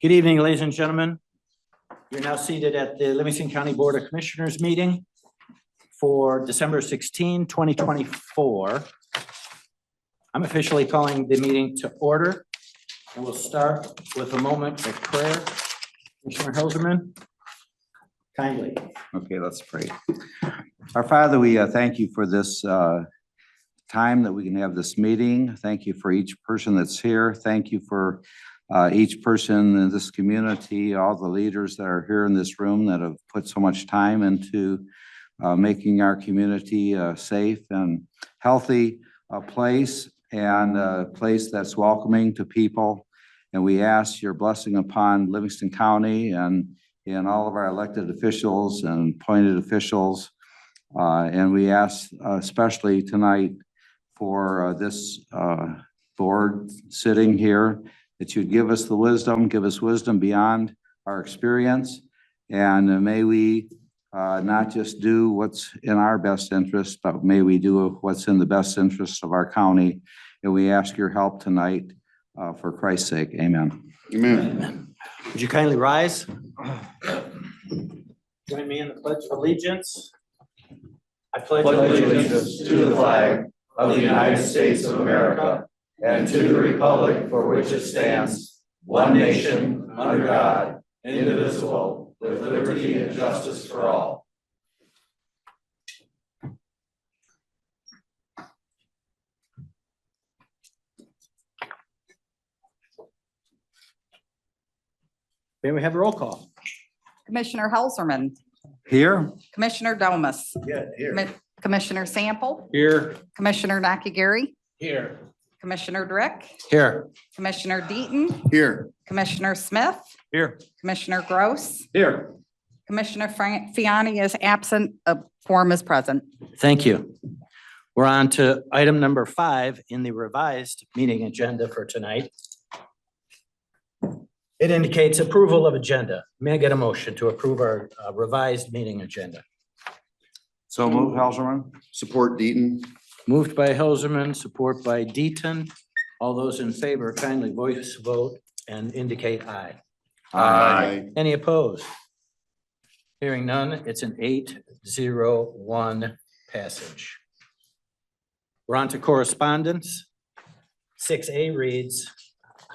Good evening, ladies and gentlemen. You're now seated at the Livingston County Board of Commissioners meeting for December 16, 2024. I'm officially calling the meeting to order, and we'll start with a moment of prayer. Commissioner Helserman, kindly. Okay, let's pray. Our Father, we thank you for this time that we can have this meeting. Thank you for each person that's here. Thank you for each person in this community, all the leaders that are here in this room that have put so much time into making our community a safe and healthy place, and a place that's welcoming to people. And we ask your blessing upon Livingston County and all of our elected officials and appointed officials. And we ask especially tonight for this board sitting here, that you'd give us the wisdom, give us wisdom beyond our experience. And may we not just do what's in our best interest, but may we do what's in the best interest of our county. And we ask your help tonight for Christ's sake. Amen. Amen. Would you kindly rise? Join me in the Pledge of Allegiance. I pledge Allegiance to the flag of the United States of America and to the republic for which it stands, one nation, under God, indivisible, with liberty and justice for all. May we have a roll call? Commissioner Helserman, Here? Commissioner Domas, Yeah, here. Commissioner Sample, Here. Commissioner Nakagiri, Here. Commissioner Drick, Here. Commissioner Deaton, Here. Commissioner Smith, Here. Commissioner Gross, Here. Commissioner Fiani is absent, a quorum is present. Thank you. We're on to item number 5 in the revised meeting agenda for tonight. It indicates approval of agenda. May I get a motion to approve our revised meeting agenda? So move, Helserman. Support Deaton. Moved by Helserman, support by Deaton. All those in favor kindly voice vote and indicate aye. Aye. Any opposed? Hearing none, it's an 8-0-1 passage. We're on to correspondence. 6A reads,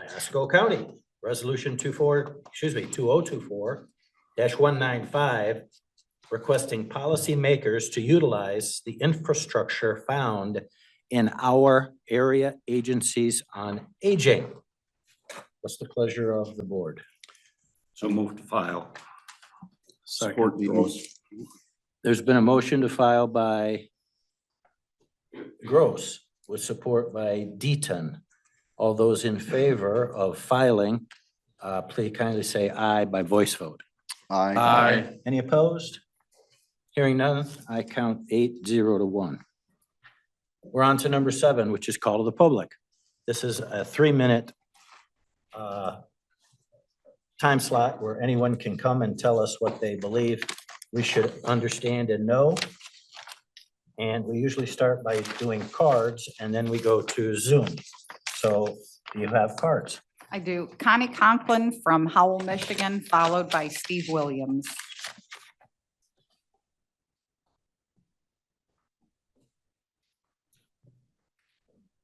Iosco County, Resolution 2024-195, requesting policymakers to utilize the infrastructure found in our area agencies on aging. What's the pleasure of the board? So move to file. Support Deaton. There's been a motion to file by Gross with support by Deaton. All those in favor of filing, please kindly say aye by voice vote. Aye. Any opposed? Hearing none, I count 8-0-1. We're on to number 7, which is call to the public. This is a 3-minute time slot where anyone can come and tell us what they believe we should understand and know. And we usually start by doing cards and then we go to Zoom. So you have cards. I do. Connie Conklin from Howell, Michigan, followed by Steve Williams.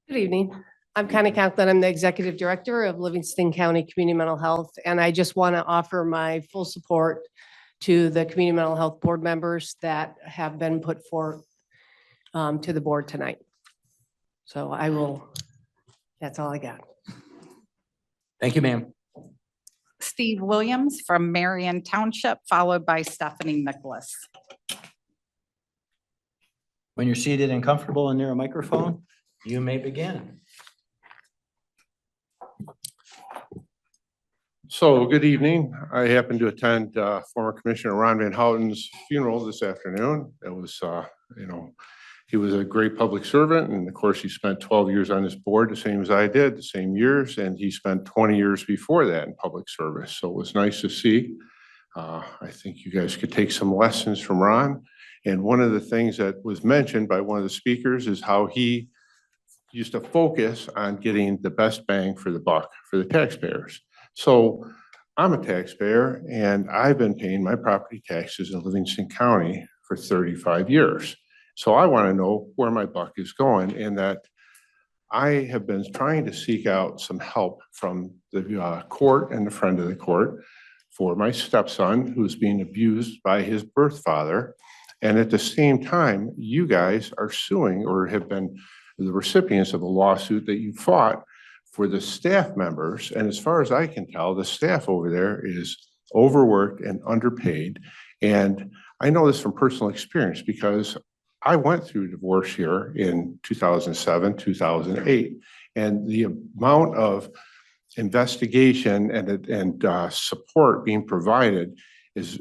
Good evening. I'm Connie Conklin. I'm the Executive Director of Livingston County Community Mental Health, and I just want to offer my full support to the Community Mental Health Board members that have been put forth to the board tonight. So that's all I got. Thank you, ma'am. Steve Williams from Marion Township, followed by Stephanie Nicholas. When you're seated and comfortable and near a microphone, you may begin. So good evening. I happened to attend former Commissioner Ron Van Houten's funeral this afternoon. It was, he was a great public servant, and of course he spent 12 years on this board, the same as I did, the same years, and he spent 20 years before that in public service. So it was nice to see. I think you guys could take some lessons from Ron. And one of the things that was mentioned by one of the speakers is how he used to focus on getting the best bang for the buck for the taxpayers. So I'm a taxpayer and I've been paying my property taxes in Livingston County for 35 years. So I want to know where my buck is going, and that I have been trying to seek out some help from the court and the friend of the court for my stepson who's being abused by his birth father. And at the same time, you guys are suing or have been the recipients of a lawsuit that you fought for the staff members. And as far as I can tell, the staff over there is overworked and underpaid. And I know this from personal experience because I went through divorce here in 2007, 2008, and the amount of investigation and support being provided is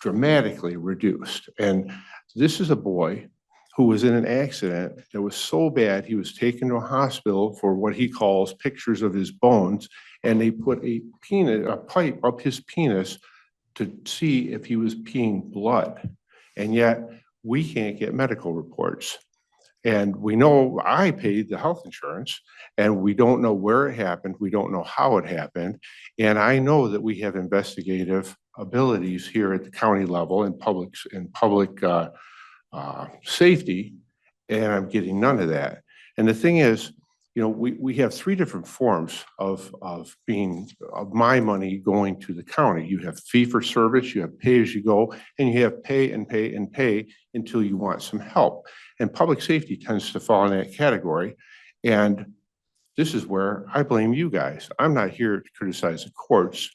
dramatically reduced. And this is a boy who was in an accident that was so bad, he was taken to a hospital for what he calls pictures of his bones, and they put a pipe up his penis to see if he was peeing blood. And yet we can't get medical reports. And we know I paid the health insurance, and we don't know where it happened. We don't know how it happened. And I know that we have investigative abilities here at the county level in public safety, and I'm getting none of that. And the thing is, you know, we have three different forms of my money going to the county. You have fee for service, you have pay as you go, and you have pay and pay and pay until you want some help. And public safety tends to fall in that category. And this is where I blame you guys. I'm not here to criticize the courts.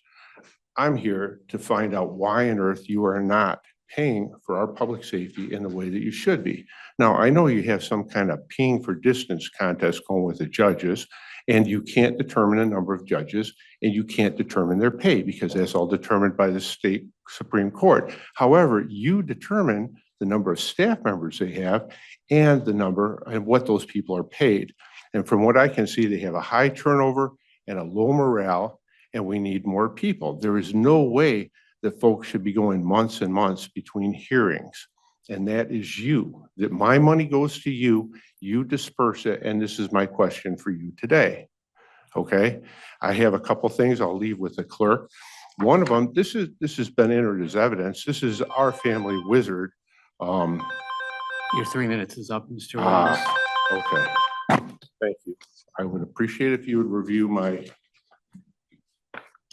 I'm here to find out why on earth you are not paying for our public safety in the way that you should be. Now, I know you have some kind of peeing for distance contest going with the judges, and you can't determine a number of judges, and you can't determine their pay because that's all determined by the state Supreme Court. However, you determine the number of staff members they have and the number and what those people are paid. And from what I can see, they have a high turnover and a low morale, and we need more people. There is no way that folks should be going months and months between hearings. And that is you, that my money goes to you, you disperse it, and this is my question for you today. Okay, I have a couple things I'll leave with the clerk. One of them, this has been entered as evidence. This is our family wizard. Your 3 minutes is up, Mr. Williams. Okay, thank you. I would appreciate if you would review my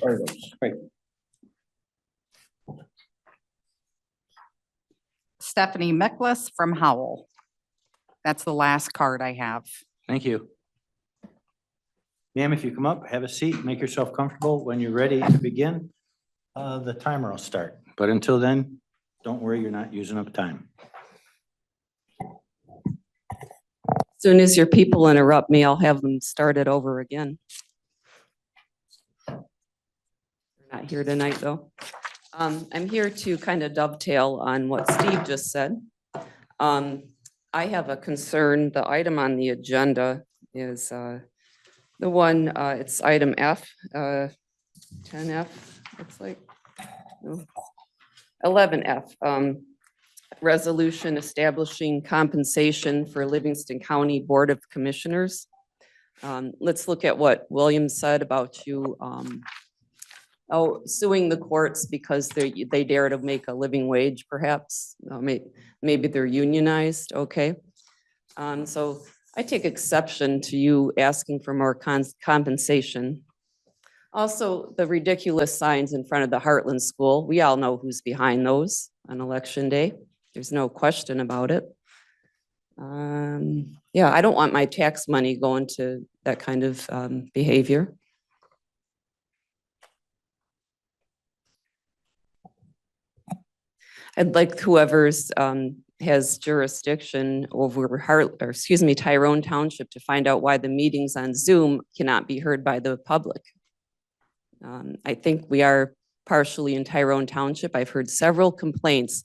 items. Thank you. Stephanie Miklas from Howell. That's the last card I have. Thank you. Ma'am, if you come up, have a seat, make yourself comfortable. When you're ready to begin, the timer will start. But until then, don't worry, you're not using up time. Soon as your people interrupt me, I'll have them start it over again. They're not here tonight, though. I'm here to kind of dovetail on what Steve just said. I have a concern. The item on the agenda is the one, it's item F, 10F, looks like. No, 11F. Resolution establishing compensation for Livingston County Board of Commissioners. Let's look at what William said about you suing the courts because they dare to make a living wage, perhaps. Maybe they're unionized, okay? So I take exception to you asking for more compensation. Also, the ridiculous signs in front of the Heartland School, we all know who's behind those on election day. There's no question about it. Yeah, I don't want my tax money going to that kind of behavior. I'd like whoever's has jurisdiction over Tyrone Township to find out why the meetings on Zoom cannot be heard by the public. I think we are partially in Tyrone Township. I've heard several complaints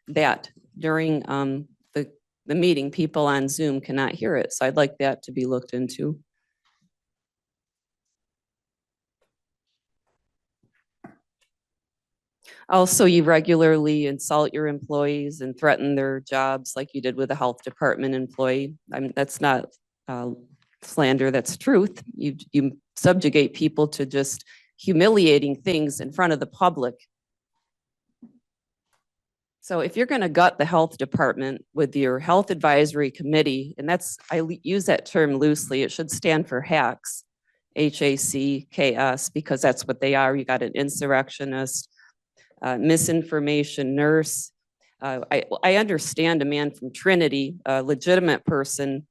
that during the meeting, people on Zoom cannot hear it. So I'd like that to be looked into. Also, you regularly insult your employees and threaten their jobs like you did with a health department employee. That's not slander, that's truth. You subjugate people to just humiliating things in front of the public. So if you're going to gut the health department with your health advisory committee, and that's, use that term loosely, it should stand for hacks, HACKS, because that's what they are. You got an insurrectionist, misinformation nurse. I understand a man from Trinity, a legitimate person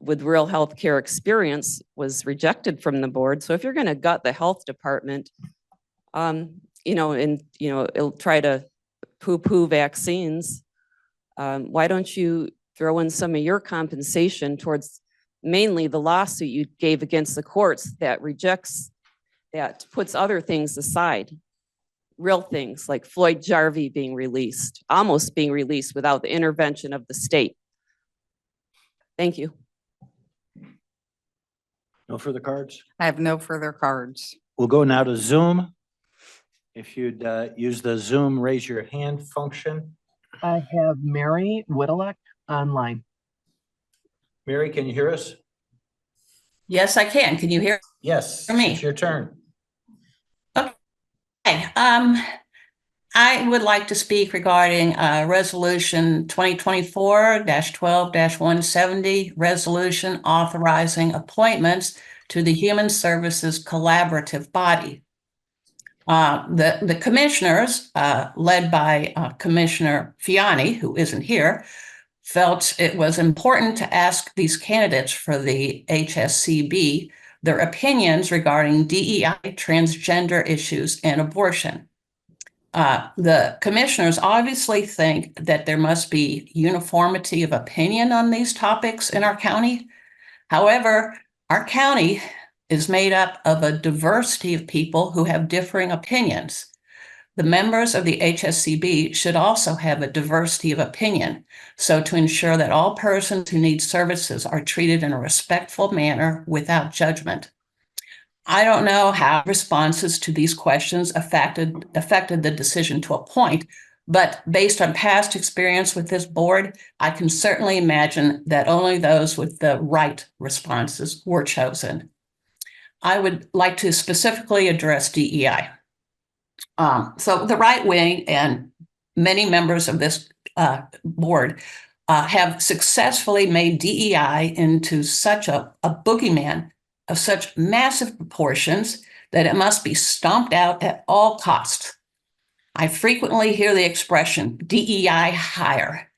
with real healthcare experience, was rejected from the board. So if you're going to gut the health department, it'll try to poo-poo vaccines, why don't you throw in some of your compensation towards mainly the lawsuit you gave against the courts that puts other things aside, real things like Floyd Jarvie being released, almost being released without the intervention of the state. Thank you. No further cards? I have no further cards. We'll go now to Zoom. If you'd use the Zoom raise your hand function. I have Mary Whittelek online. Mary, can you hear us? Yes, I can. Can you hear Yes, me? it's your turn. Okay. I would like to speak regarding Resolution 2024-12-170, resolution authorizing appointments to the Human Services Collaborative Body. The commissioners, led by Commissioner Fiani, who isn't here, felt it was important to ask these candidates for the HSCB their opinions regarding DEI, transgender issues, and abortion. The commissioners obviously think that there must be uniformity of opinion on these topics in our county. However, our county is made up of a diversity of people who have differing opinions. The members of the HSCB should also have a diversity of opinion, so to ensure that all persons who need services are treated in a respectful manner without judgment. I don't know how responses to these questions affected the decision to appoint, but based on past experience with this board, I can certainly imagine that only those with the right responses were chosen. I would like to specifically address DEI. So the right wing and many members of this board have successfully made DEI into such a boogeyman of such massive proportions that it must be stomped out at all costs. I frequently hear the expression DEI hire.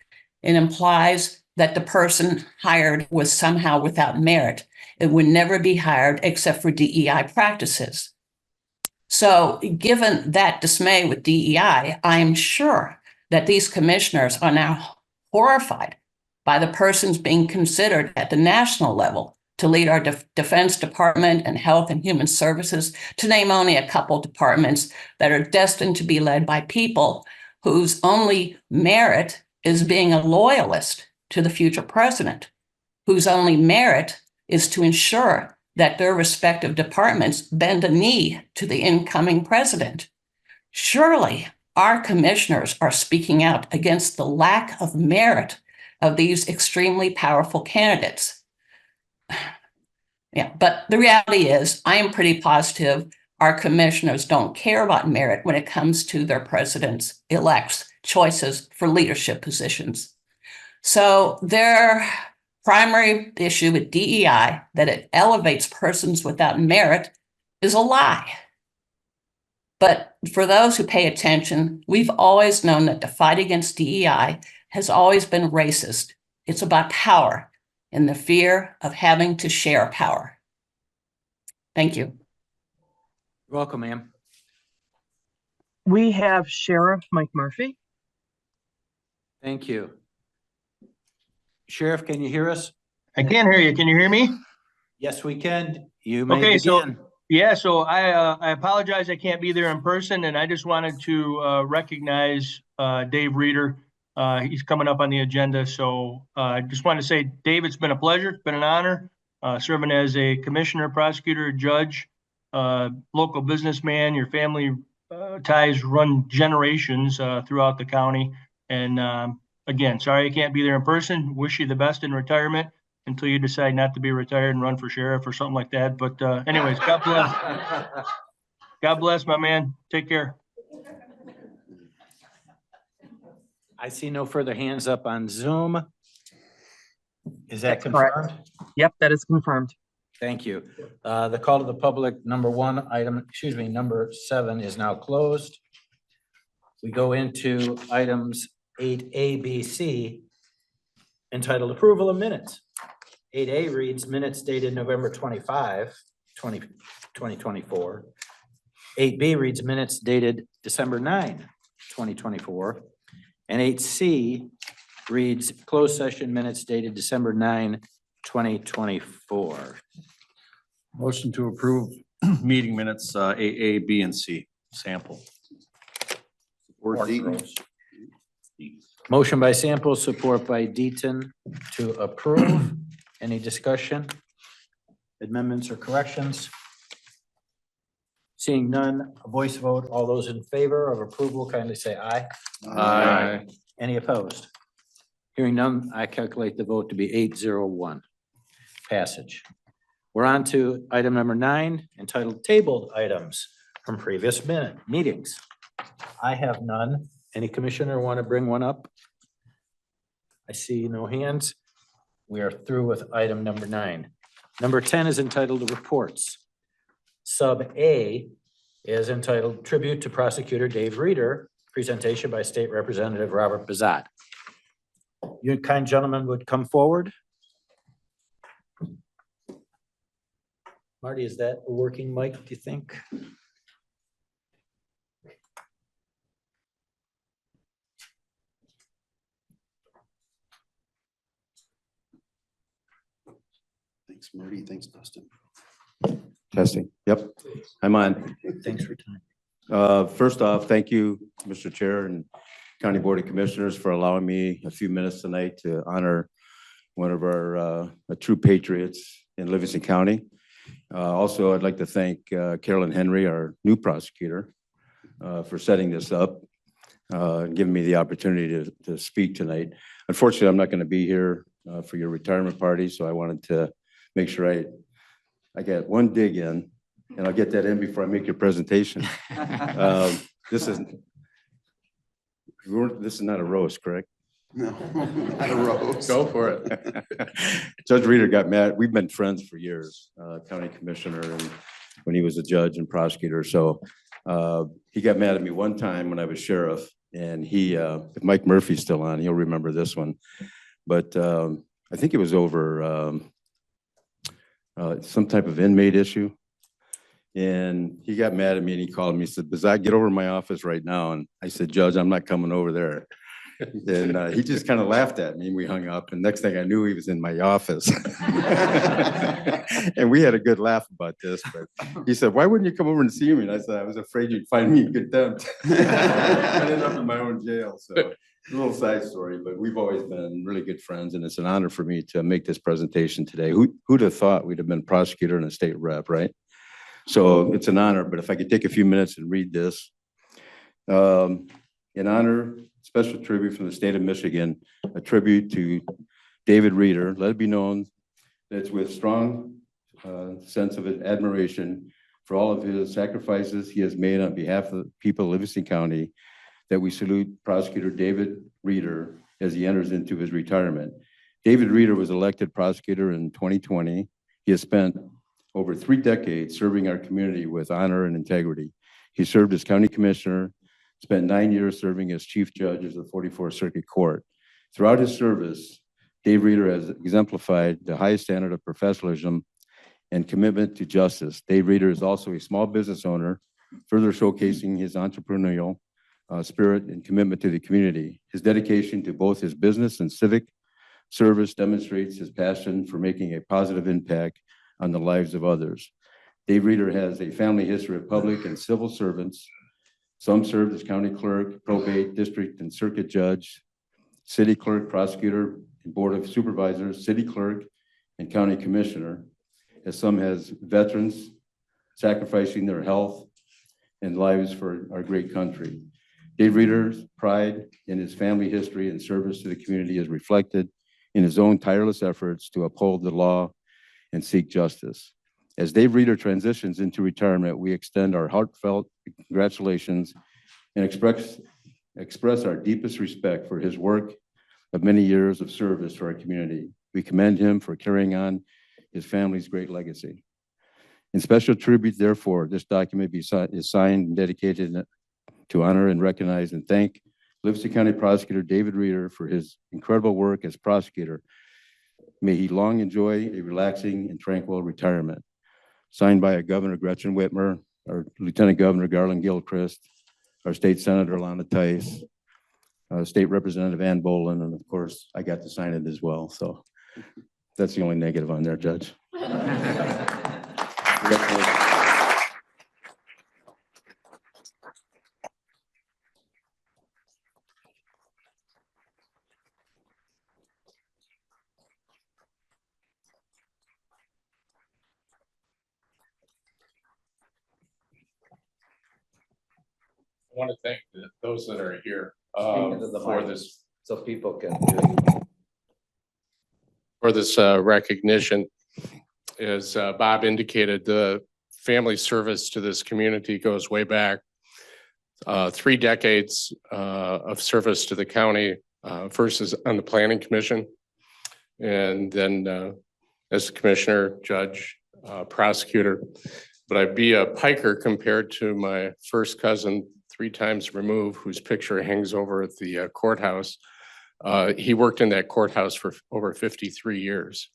It implies that the person hired was somehow without merit. It would never be hired except for DEI practices. So given that dismay with DEI, I am sure that these commissioners are now horrified by the persons being considered at the national level to lead our Defense Department and Health and Human Services, to name only a couple departments that are destined to be led by people whose only merit is being a loyalist to the future president, whose only merit is to ensure that their respective departments bend a knee to the incoming president. Surely our commissioners are speaking out against the lack of merit of these extremely powerful candidates. Yeah, but the reality is I am pretty positive our commissioners don't care about merit when it comes to their presidents-elect's choices for leadership positions. So their primary issue with DEI, that it elevates persons without merit, is a lie. But for those who pay attention, we've always known that the fight against DEI has always been racist. It's about power and the fear of having to share power. Thank you. You're welcome, ma'am. We have Sheriff Mike Murphy. Thank you. Sheriff, can you hear us? I can hear you. Can you hear me? Yes, we can. You may Okay, so begin. yeah, so I apologize I can't be there in person, and I just wanted to recognize Dave Reeder. He's coming up on the agenda, so I just wanted to say, Dave, it's been a pleasure. It's been an honor serving as a commissioner, prosecutor, judge, local businessman. Your family ties run generations throughout the county. And again, sorry I can't be there in person. Wish you the best in retirement until you decide not to be retired and run for sheriff or something like that. But anyways, God bless. God bless, my man. Take care. I see no further hands up on Zoom. Is that That's correct. confirmed? Yep, that is confirmed. Thank you. The call to the public, number 7 is now closed. We go into items 8A, B, C, entitled Approval of Minutes. 8A reads minutes dated November 25, 2024. 8B reads minutes dated December 9, 2024. And 8C reads closed session minutes dated December 9, 2024. Motion to approve meeting minutes, AA, B, and C, sample. Motion by Sample, support by Deaton to approve. Any discussion? Amendments or corrections? Seeing none, a voice vote. All those in favor of approval kindly say aye. Aye. Any opposed? Hearing none, I calculate the vote to be 801. Passage. We're on to item number 9, entitled Tabled Items from Previous Meetings. I have none. Any commissioner want to bring one up? I see no hands. We are through with item number 9. Number 10 is entitled Reports. Sub A is entitled Tribute to Prosecutor Dave Reeder, presentation by State Representative Robert Bazat. You kind gentlemen would come forward. Marty, is that a working mic, do you think? Thanks, Marty. Thanks, Dustin. Testing. Yep, I'm on. Thanks for your time. First off, thank you, Mr. Chair and County Board of Commissioners, for allowing me a few minutes tonight to honor one of our true patriots in Livingston County. Also, I'd like to thank Carolyn Henry, our new prosecutor, for setting this up and giving me the opportunity to speak tonight. Unfortunately, I'm not going to be here for your retirement party, so I wanted to make sure I get one dig in, and I'll get that in before I make your presentation. This is not a roast, correct? No, not a roast. Go for it. Judge Reeder got mad. We've been friends for years, county commissioner, and when he was a judge and prosecutor. So he got mad at me one time when I was sheriff, and if Mike Murphy's still on, he'll remember this one. But I think it was over some type of inmate issue. And he got mad at me and he called me, he said, "Bazat, get over to my office right now." And I said, "Judge, I'm not coming over there." And he just kind of laughed at me and we hung up. And next thing I knew, he was in my office. And we had a good laugh about this. But he said, "Why wouldn't you come over and see me?" And I said, "I was afraid you'd find me in contempt." I ended up in my own jail. So a little side story, but we've always been really good friends. And it's an honor for me to make this presentation today. Who'd have thought we'd have been prosecutor and a state rep, right? So it's an honor, but if I could take a few minutes and read this. In honor, special tribute from the state of Michigan, a tribute to David Reeder. Let it be known that it's with strong sense of admiration for all of his sacrifices he has made on behalf of the people of Livingston County that we salute Prosecutor David Reeder as he enters into his retirement. David Reeder was elected prosecutor in 2020. He has spent over 3 decades serving our community with honor and integrity. He served as county commissioner, spent 9 years serving as chief judge of the 44th Circuit Court. Throughout his service, Dave Reeder has exemplified the highest standard of professionalism and commitment to justice. Dave Reeder is also a small business owner, further showcasing his entrepreneurial spirit and commitment to the community. His dedication to both his business and civic service demonstrates his passion for making a positive impact on the lives of others. Dave Reeder has a family history of public and civil servants. Some served as county clerk, probate, district and circuit judge, city clerk, prosecutor, and board of supervisors, city clerk, and county commissioner, as some has veterans sacrificing their health and lives for our great country. Dave Reeder's pride in his family history and service to the community is reflected in his own tireless efforts to uphold the law and seek justice. As Dave Reeder transitions into retirement, we extend our heartfelt congratulations and express our deepest respect for his work of many years of service to our community. We commend him for carrying on his family's great legacy. In special tribute, therefore, this document is signed and dedicated to honor and recognize and thank Livingston County Prosecutor David Reeder for his incredible work as prosecutor. May he long enjoy a relaxing and tranquil retirement. Signed by our Governor Gretchen Whitmer, our Lieutenant Governor Garland Gilchrist, our State Senator Lana Tice, State Representative Ann Bolin, and of course, I got to sign it as well. So that's the only negative on there, Judge. I want to thank those that are here For this, so people can hear you. for this recognition. As Bob indicated, the family service to this community goes way back. 3 decades of service to the county, first is on the planning commission, and then as commissioner, judge, prosecutor. But I'd be a piker compared to my first cousin, 3 times removed, whose picture hangs over at the courthouse. He worked in that courthouse for over 53 years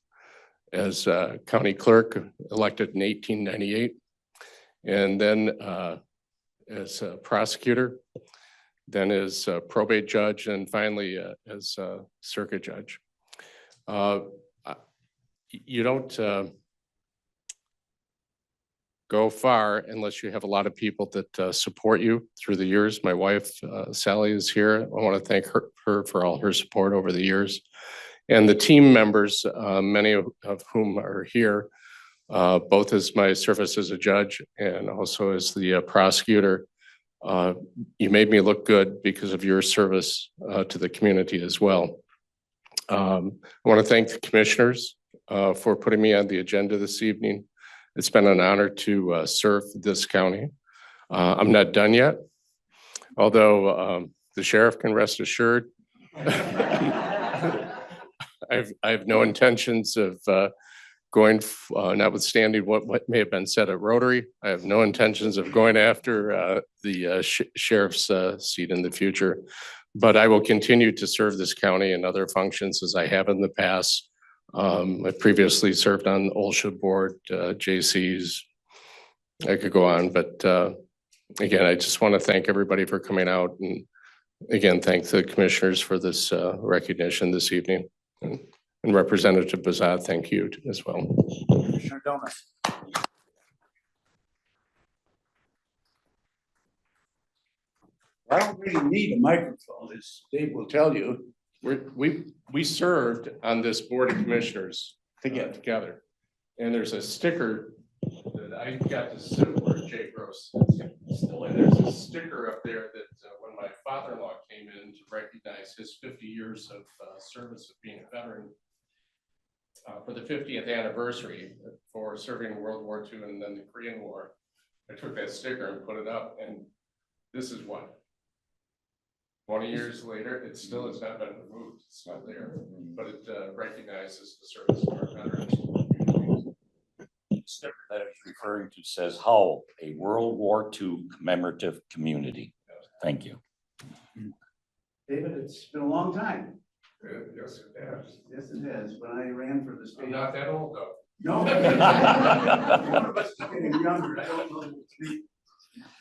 as county clerk, elected in 1898, and then as a prosecutor, then as a probate judge, and finally as a circuit judge. You don't go far unless you have a lot of people that support you through the years. My wife, Sally, is here. I want to thank her for all her support over the years. And the team members, many of whom are here, both as my service as a judge and also as the prosecutor. You made me look good because of your service to the community as well. I want to thank the commissioners for putting me on the agenda this evening. It's been an honor to serve this county. I'm not done yet, although the sheriff can rest assured. I have no intentions of going, notwithstanding what may have been said at Rotary, I have no intentions of going after the sheriff's seat in the future. But I will continue to serve this county in other functions as I have in the past. I previously served on the OLSHA board, JC's. I could go on, but again, I just want to thank everybody for coming out, and again, thank the commissioners for this recognition this evening. And Representative Bazat, thank you as well. Commissioner Domas. I don't really need a microphone, as Dave will tell you. We served on this board of commissioners together. And there's a sticker that I got to sit where Jay Gross is still in. There's a sticker up there that when my father-in-law came in to recognize his 50 years of service of being a veteran for the 50th anniversary for serving in World War II and then the Korean War, I took that sticker and put it up, and this is what? 20 years later, it still has not been removed. It's not there, but it recognizes the service of our veterans. The sticker that it's referring to says Hull, a World War II commemorative community. Thank you. David, it's been a long time. Yes, it has. Yes, it has. When I ran for the state. I'm not that old though. No. One of us is getting younger. I don't know.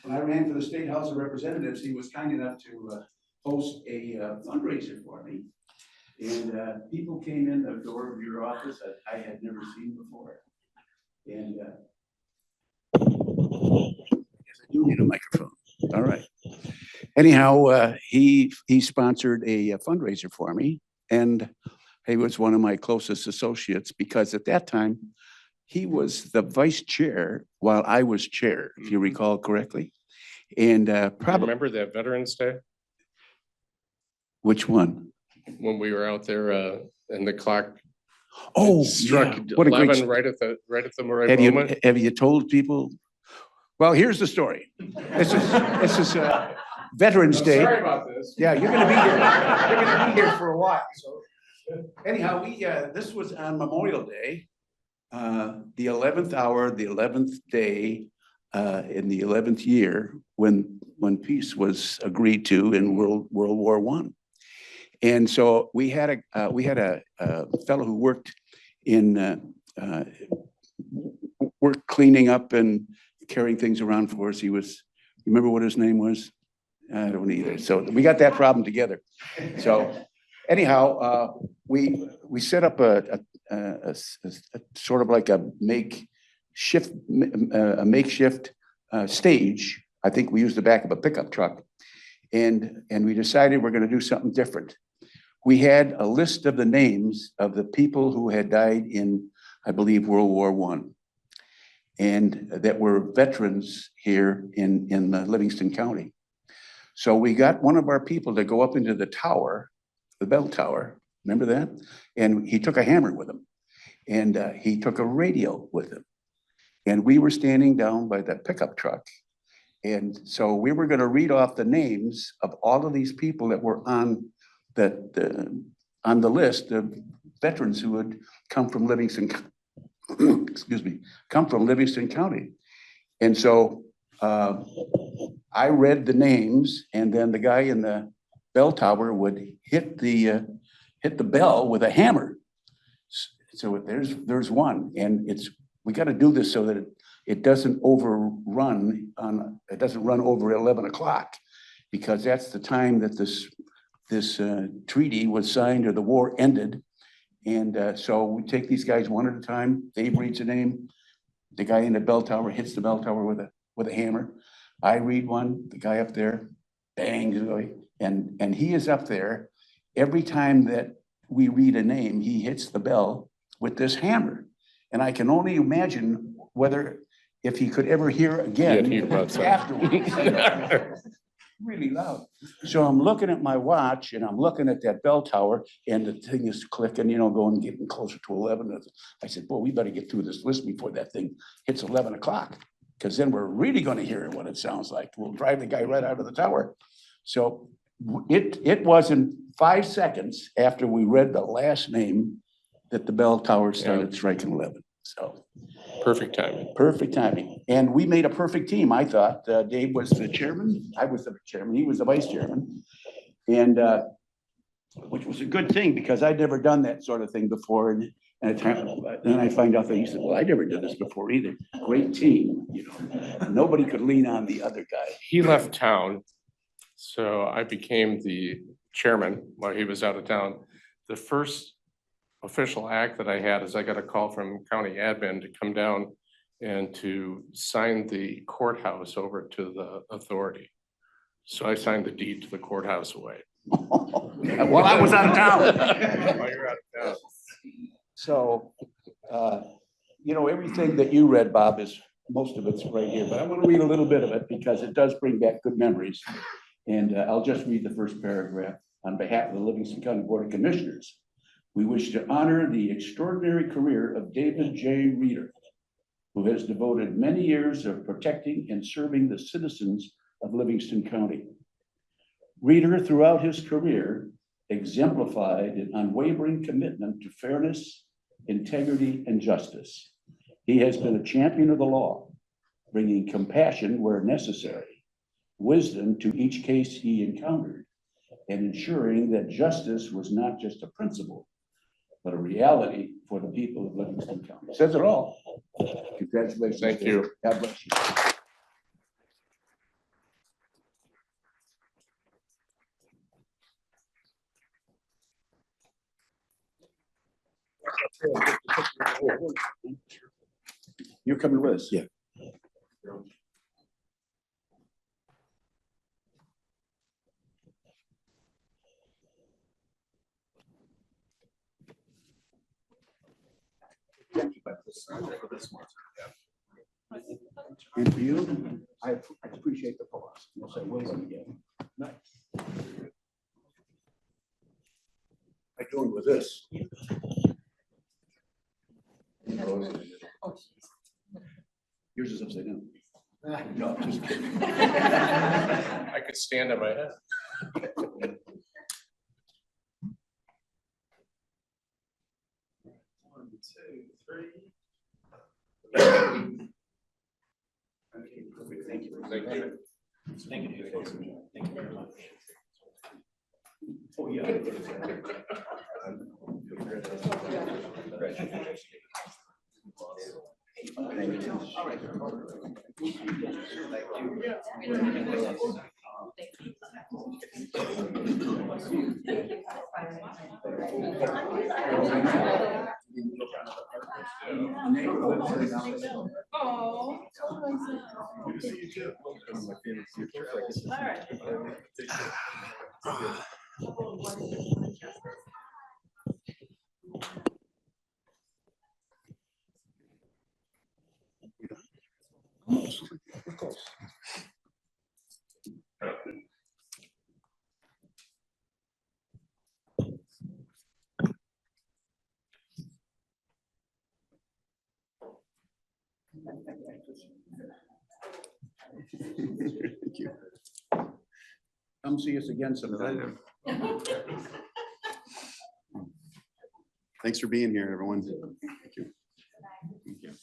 When I ran for the State House of Representatives, he was kind enough to host a fundraiser for me. And people came in the door of your office that I had never seen before. And I guess I do need a microphone. All right. Anyhow, he sponsored a fundraiser for me, and he was one of my closest associates because at that time he was the vice chair while I was chair, if you recall correctly. And probably remember that Veterans Day? Which one? When we were out there and the clock Oh, It struck yeah, what a great 11 right at the right Have moment. have you told people? Well, here's the story. This is Veterans Day. Sorry about this. Yeah, you're gonna be here. You're gonna be here for a while, so. Anyhow, this was on Memorial Day, the 11th hour, the 11th day, in the 11th year, when peace was agreed to in World War I. And so we had a fellow who worked worked cleaning up and carrying things around for us. He was, you remember what his name was? I don't either. So we got that problem together. So anyhow, we set up a sort of like a makeshift stage. I think we used the back of a pickup truck, and we decided we're going to do something different. We had a list of the names of the people who had died in, I believe, World War I, and that were veterans here in Livingston County. So we got one of our people to go up into the tower, the bell tower, remember that? And he took a hammer with him, and he took a radio with him. And we were standing down by that pickup truck. And so we were going to read off the names of all of these people that were on the list of veterans who had come from Livingston, excuse me, come from Livingston County. And so I read the names, and then the guy in the bell tower would hit the bell with a hammer. So there's one, and we got to do this so that it doesn't run over 11 o'clock, because that's the time that this treaty was signed or the war ended. And so we take these guys one at a time. Dave reads a name. The guy in the bell tower hits the bell tower with a hammer. I read one, the guy up there, bang, and he is up there. Every time that we read a name, he hits the bell with this hammer. And I can only imagine if he could ever hear again afterwards. Really loud. So I'm looking at my watch, and I'm looking at that bell tower, and the thing is clicking, going, getting closer to 11. I said, boy, we better get through this list before that thing hits 11 o'clock, because then we're really going to hear what it sounds like. We'll drive the guy right out of the tower. So it wasn't 5 seconds after we read the last name that the bell tower started striking 11. So Perfect timing. Perfect timing. And we made a perfect team, I thought. Dave was the chairman. I was the chairman. He was the vice chairman. And which was a good thing, because I'd never done that sort of thing before. And then I find out that he said, well, I never did this before either. Great team, Nobody could lean on the other guy. He left town, so I became the chairman while he was out of town. The first official act that I had is I got a call from county admin to come down and to sign the courthouse over to the authority. So I signed the deed to the courthouse away. Well, I was out of town. While you're out of town. So, everything that you read, Bob, most of it's right here, but I want to read a little bit of it because it does bring back good memories. And I'll just read the first paragraph. On behalf of the Livingston County Board of Commissioners, we wish to honor the extraordinary career of David J. Reeder, who has devoted many years of protecting and serving the citizens of Livingston County. Reeder, throughout his career, exemplified an unwavering commitment to fairness, integrity, and justice. He has been a champion of the law, bringing compassion where necessary, wisdom to each case he encountered, and ensuring that justice was not just a principle, but a reality for the people of Livingston County. Says it all. Congratulations. Thank you. God bless you. You're coming with us? Yeah. And for you, I appreciate the pause. We'll say well done again. Nice. How you doing with this? Yours is upside down. No, just kidding. I could stand on my head. One, two, three. Okay, perfect. Thank you. Thank you. Thank you. Thank you very much. Oh, yeah. Thank you. All right. Thank you. Come see us again sometime. Thanks for being here, everyone. Thank you. Thank you.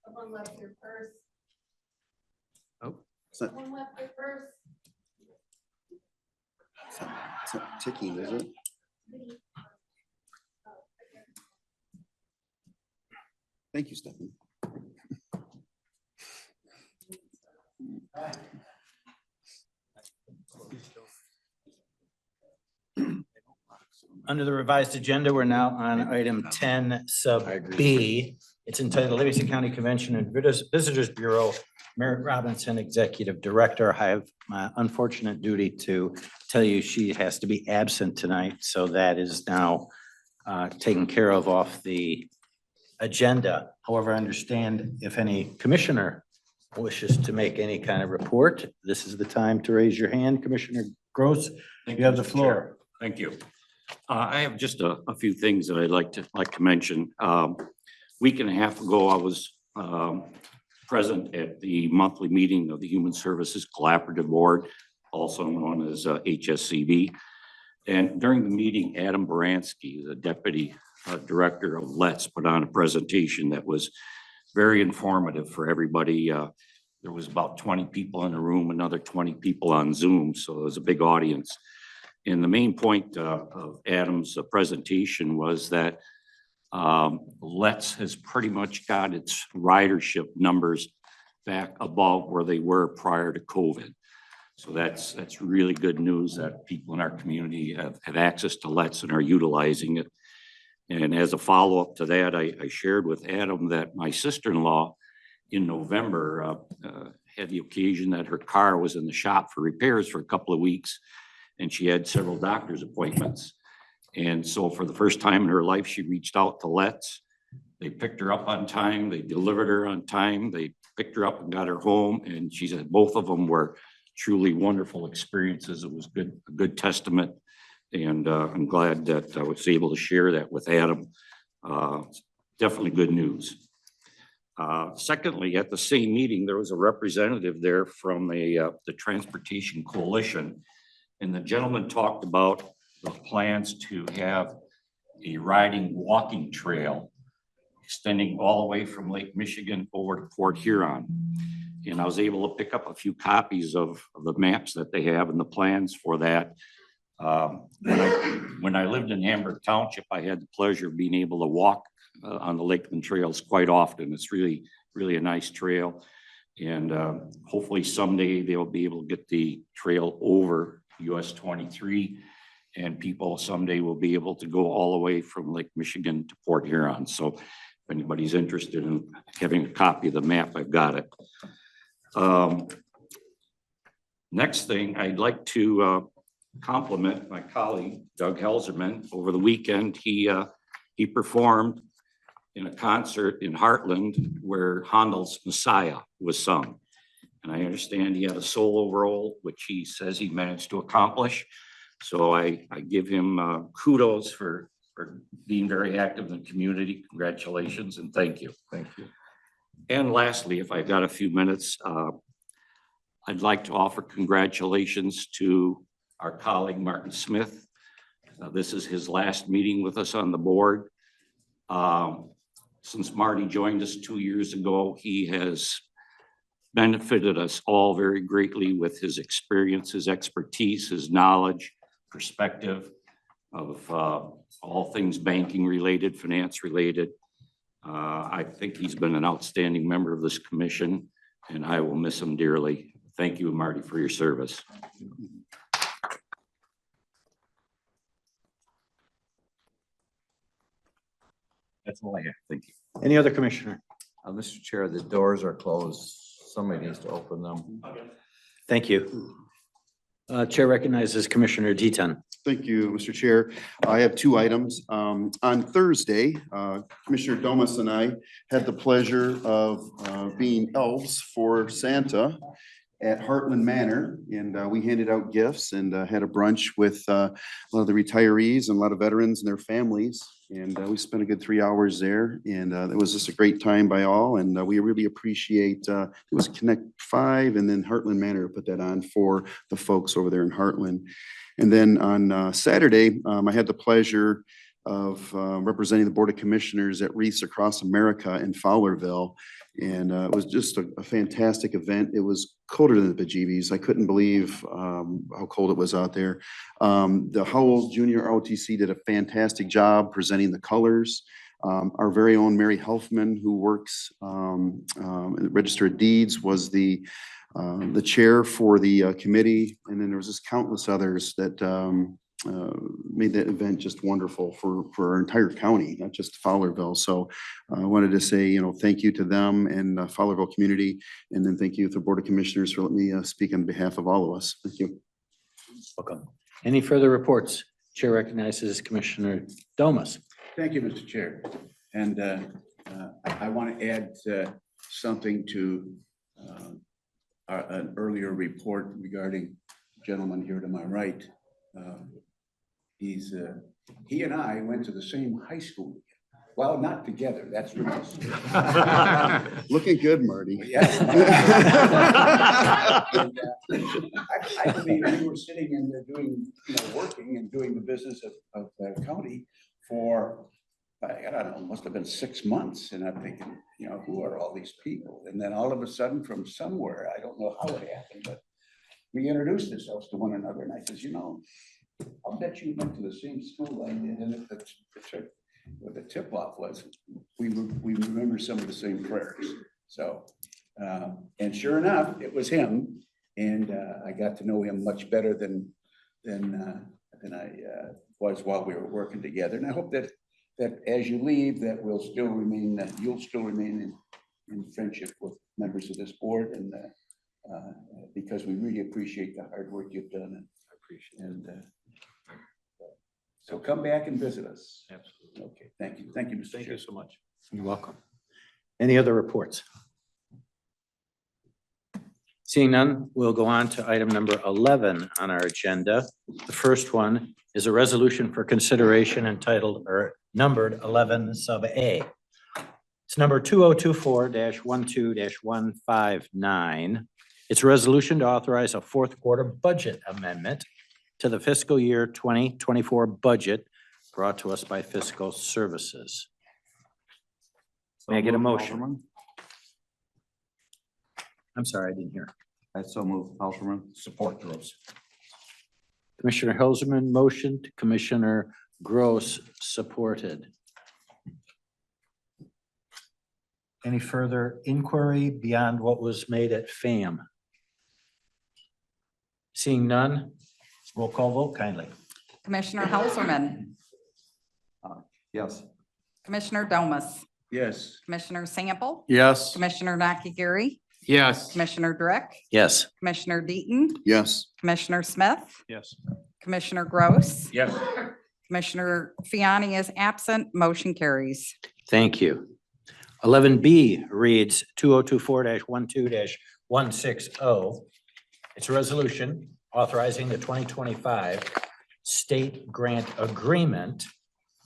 Someone left your purse. Oh. It's not, Someone left their purse. it's not ticking, is it? Thank you, Stephanie. Under the revised agenda, we're now on item 10 sub B. It's entitled Livingston County Convention and Visitors Bureau. Merritt Robinson, Executive Director. I have my unfortunate duty to tell you she has to be absent tonight, so that is now taken care of off the agenda. However, I understand if any commissioner wishes to make any kind of report, this is the time to raise your hand. Commissioner Gross, you have the floor. Thank you. I have just a few things that I'd like to mention. Week and a half ago, I was present at the monthly meeting of the Human Services Collaborative Board, also known as HSCB. And during the meeting, Adam Baranski, the Deputy Director of Let's, put on a presentation that was very informative for everybody. There was about 20 people in the room, another 20 people on Zoom, so it was a big audience. And the main point of Adam's presentation was that Let's has pretty much got its ridership numbers back above where they were prior to COVID. So that's really good news that people in our community have access to Let's and are utilizing it. And as a follow-up to that, I shared with Adam that my sister-in-law in November had the occasion that her car was in the shop for repairs for a couple of weeks, and she had several doctor's appointments. And so for the first time in her life, she reached out to Let's. They picked her up on time. They delivered her on time. They picked her up and got her home. And she said both of them were truly wonderful experiences. It was a good testament. And I'm glad that I was able to share that with Adam. Definitely good news. Secondly, at the same meeting, there was a representative there from the Transportation Coalition. And the gentleman talked about the plans to have a riding walking trail extending all the way from Lake Michigan over to Port Huron. And I was able to pick up a few copies of the maps that they have and the plans for that. When I lived in Hamburg Township, I had the pleasure of being able to walk on the Lakeland trails quite often. It's really, really a nice trail. And hopefully someday they'll be able to get the trail over US 23, and people someday will be able to go all the way from Lake Michigan to Port Huron. So if anybody's interested in having a copy of the map, I've got it. Next thing, I'd like to compliment my colleague Doug Helserman. Over the weekend, he performed in a concert in Heartland where Handel's Messiah was sung. And I understand he had a solo role, which he says he managed to accomplish. So I give him kudos for being very active in the community. Congratulations and thank you. Thank you. And lastly, if I've got a few minutes, I'd like to offer congratulations to our colleague Martin Smith. This is his last meeting with us on the board. Since Marty joined us 2 years ago, he has benefited us all very greatly with his experience, his expertise, his knowledge, perspective of all things banking related, finance related. I think he's been an outstanding member of this commission and I will miss him dearly. Thank you, Marty, for your service. That's all I have. Thank you. Any other commissioner? Mr. Chair, the doors are closed. Somebody needs to open them. Thank you. Chair recognizes Commissioner Deaton. Thank you, Mr. Chair. I have two items. On Thursday, Commissioner Domas and I had the pleasure of being elves for Santa at Heartland Manor, and we handed out gifts and had a brunch with a lot of the retirees and a lot of veterans and their families. And we spent a good 3 hours there, and it was just a great time by all. And we really appreciate, it was Connect 5 and then Heartland Manor put that on for the folks over there in Heartland. And then on Saturday, I had the pleasure of representing the Board of Commissioners at Wreaths Across America in Fowlerville. And it was just a fantastic event. It was colder than the bejeebies. I couldn't believe how cold it was out there. The Howell Junior ROTC did a fantastic job presenting the colors. Our very own Mary Helfman, who works in the Register of Deeds, was the chair for the committee. And then there was just countless others that made that event just wonderful for our entire county, not just Fowlerville. So I wanted to say, thank you to them and Fowlerville community. And then thank you to the Board of Commissioners for letting me speak on behalf of all of us. Thank you. Welcome. Any further reports? Chair recognizes Commissioner Domas. Thank you, Mr. Chair. And I want to add something to an earlier report regarding the gentleman here to my right. He and I went to the same high school. Well, not together, that's right. Looking good, Marty. Yeah. I believe we were sitting in there doing, working and doing the business of the county for, I don't know, must have been 6 months. And I'm thinking, who are all these people? And then all of a sudden from somewhere, I don't know how it happened, but we introduced ourselves to one another. And I says, I'll bet you went to the same school I did. And what the tip off was, we remember some of the same prayers. So, and sure enough, it was him. And I got to know him much better than I was while we were working together. And I hope that as you leave, that you'll still remain in friendship with members of this board. And because we really appreciate the hard work you've done. And I appreciate it. So come back and visit us. Absolutely. Okay, thank you. Thank you, Mr. Chair. Thank you so much. You're welcome. Any other reports? Seeing none, we'll go on to item number 11 on our agenda. The first one is a resolution for consideration entitled or numbered 11 sub A. It's number 2024-12-159. It's a resolution to authorize a fourth quarter budget amendment to the fiscal year 2024 budget brought to us by Fiscal Services. May I get a motion? I'm sorry, I didn't hear. That's so moved, Helserman. Support those. Commissioner Helserman motioned, Commissioner Gross supported. Any further inquiry beyond what was made at FAM? Seeing none, roll call vote kindly. Commissioner Helserman, Yes. Commissioner Domas, Yes. Commissioner Sample, Yes. Commissioner Nakagiri, Yes. Commissioner Drick, Yes. Commissioner Deaton, Yes. Commissioner Smith, Yes. Commissioner Gross, Yes. Commissioner Fiani is absent. Motion carries. Thank you. 11B reads 2024-12-160. It's a resolution authorizing the 2025 state grant agreement,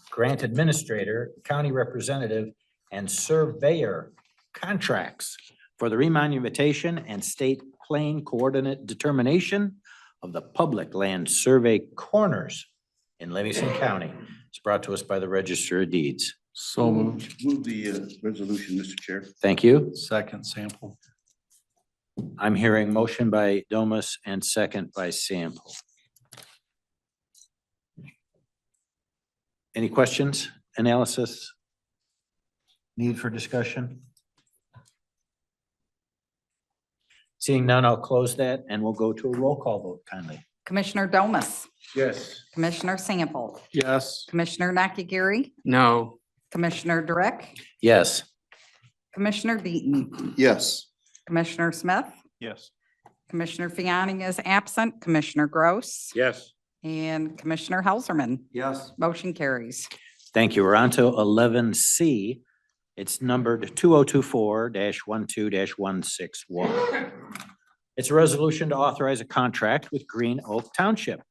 grant administrator, county representative, and surveyor contracts for the remonumentation and state plane coordinate determination of the public land survey corners in Livingston County. It's brought to us by the Register of Deeds. So moved. Move the resolution, Mr. Chair. Thank you. Second sample. I'm hearing motion by Domas and second by Sample. Any questions, analysis? Need for discussion? Seeing none, I'll close that and we'll go to a roll call vote kindly. Commissioner Domas, Yes. Commissioner Sample, Yes. Commissioner Nakagiri, No. Commissioner Drick, Yes. Commissioner Deaton, Yes. Commissioner Smith, Yes. Commissioner Fiani is absent. Commissioner Gross. Yes. And Commissioner Helserman. Yes. Motion carries. Thank you. We're on to 11C. It's numbered 2024-12-161. It's a resolution to authorize a contract with Green Oak Township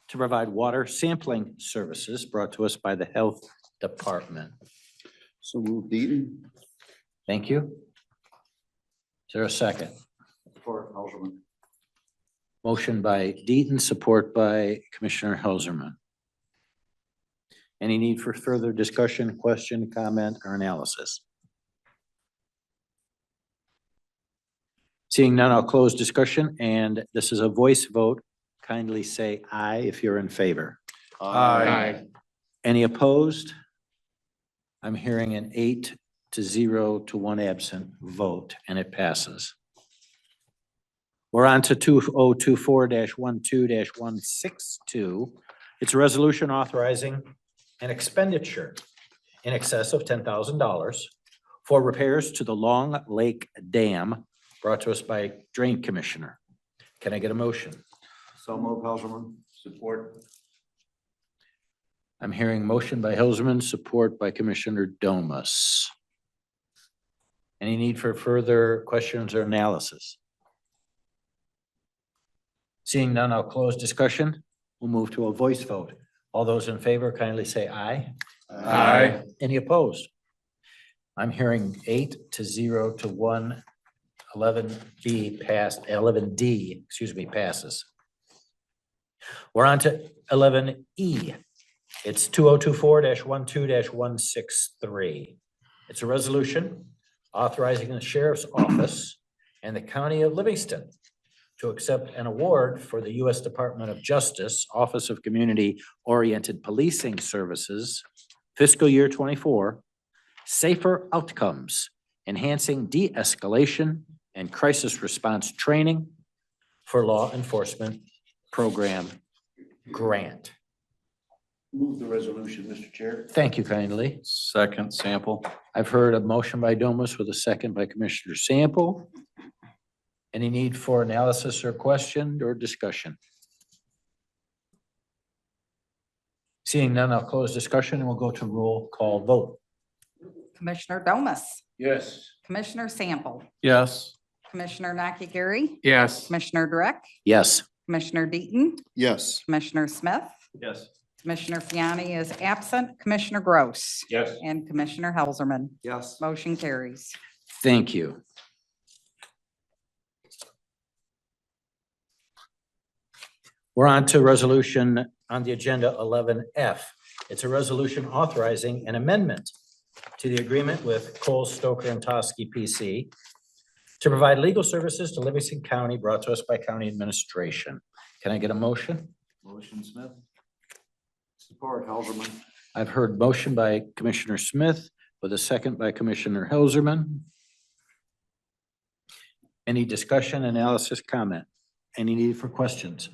to provide water sampling services brought to us by the Health Department. So move Deaton. Thank you. Is there a second? Support, Helserman. Motion by Deaton, support by Commissioner Helserman. Any need for further discussion, question, comment, or analysis? Seeing none, I'll close discussion, and this is a voice vote. Kindly say aye if you're in favor. Aye. Any opposed? I'm hearing an 8-0 to 1 absent vote, and it passes. We're on to 2024-12-162. It's a resolution authorizing an expenditure in excess of $10,000 for repairs to the Long Lake Dam brought to us by Drain Commissioner. Can I get a motion? So move, Helserman. Support. I'm hearing motion by Helserman, support by Commissioner Domas. Any need for further questions or analysis? Seeing none, I'll close discussion. We'll move to a voice vote. All those in favor kindly say aye. Aye. Any opposed? I'm hearing 8-0 to 1. 11B passed, 11D, excuse me, passes. We're on to 11E. It's 2024-12-163. It's a resolution authorizing the Sheriff's Office and the County of Livingston to accept an award for the U.S. Department of Justice, Office of Community Oriented Policing Services, fiscal year 24, Safer Outcomes, Enhancing De-escalation and Crisis Response Training for Law Enforcement Program Grant. Move the resolution, Mr. Chair. Thank you kindly. Second sample. I've heard a motion by Domas with a second by Commissioner Sample. Any need for analysis or question or discussion? Seeing none, I'll close discussion and we'll go to roll call vote. Commissioner Domas, Yes. Commissioner Sample, Yes. Commissioner Nakagiri, Yes. Commissioner Drick, Yes. Commissioner Deaton, Yes. Commissioner Smith, Yes. Commissioner Fiani is absent. Commissioner Gross. Yes. And Commissioner Helserman. Yes. Motion carries. Thank you. We're on to resolution on the agenda 11F. It's a resolution authorizing an amendment to the agreement with Cole, Stoker, and Tosky PC to provide legal services to Livingston County brought to us by County Administration. Can I get a motion? Motion, Smith. Support, Helserman. I've heard motion by Commissioner Smith with a second by Commissioner Helserman. Any discussion, analysis, comment? Any need for questions?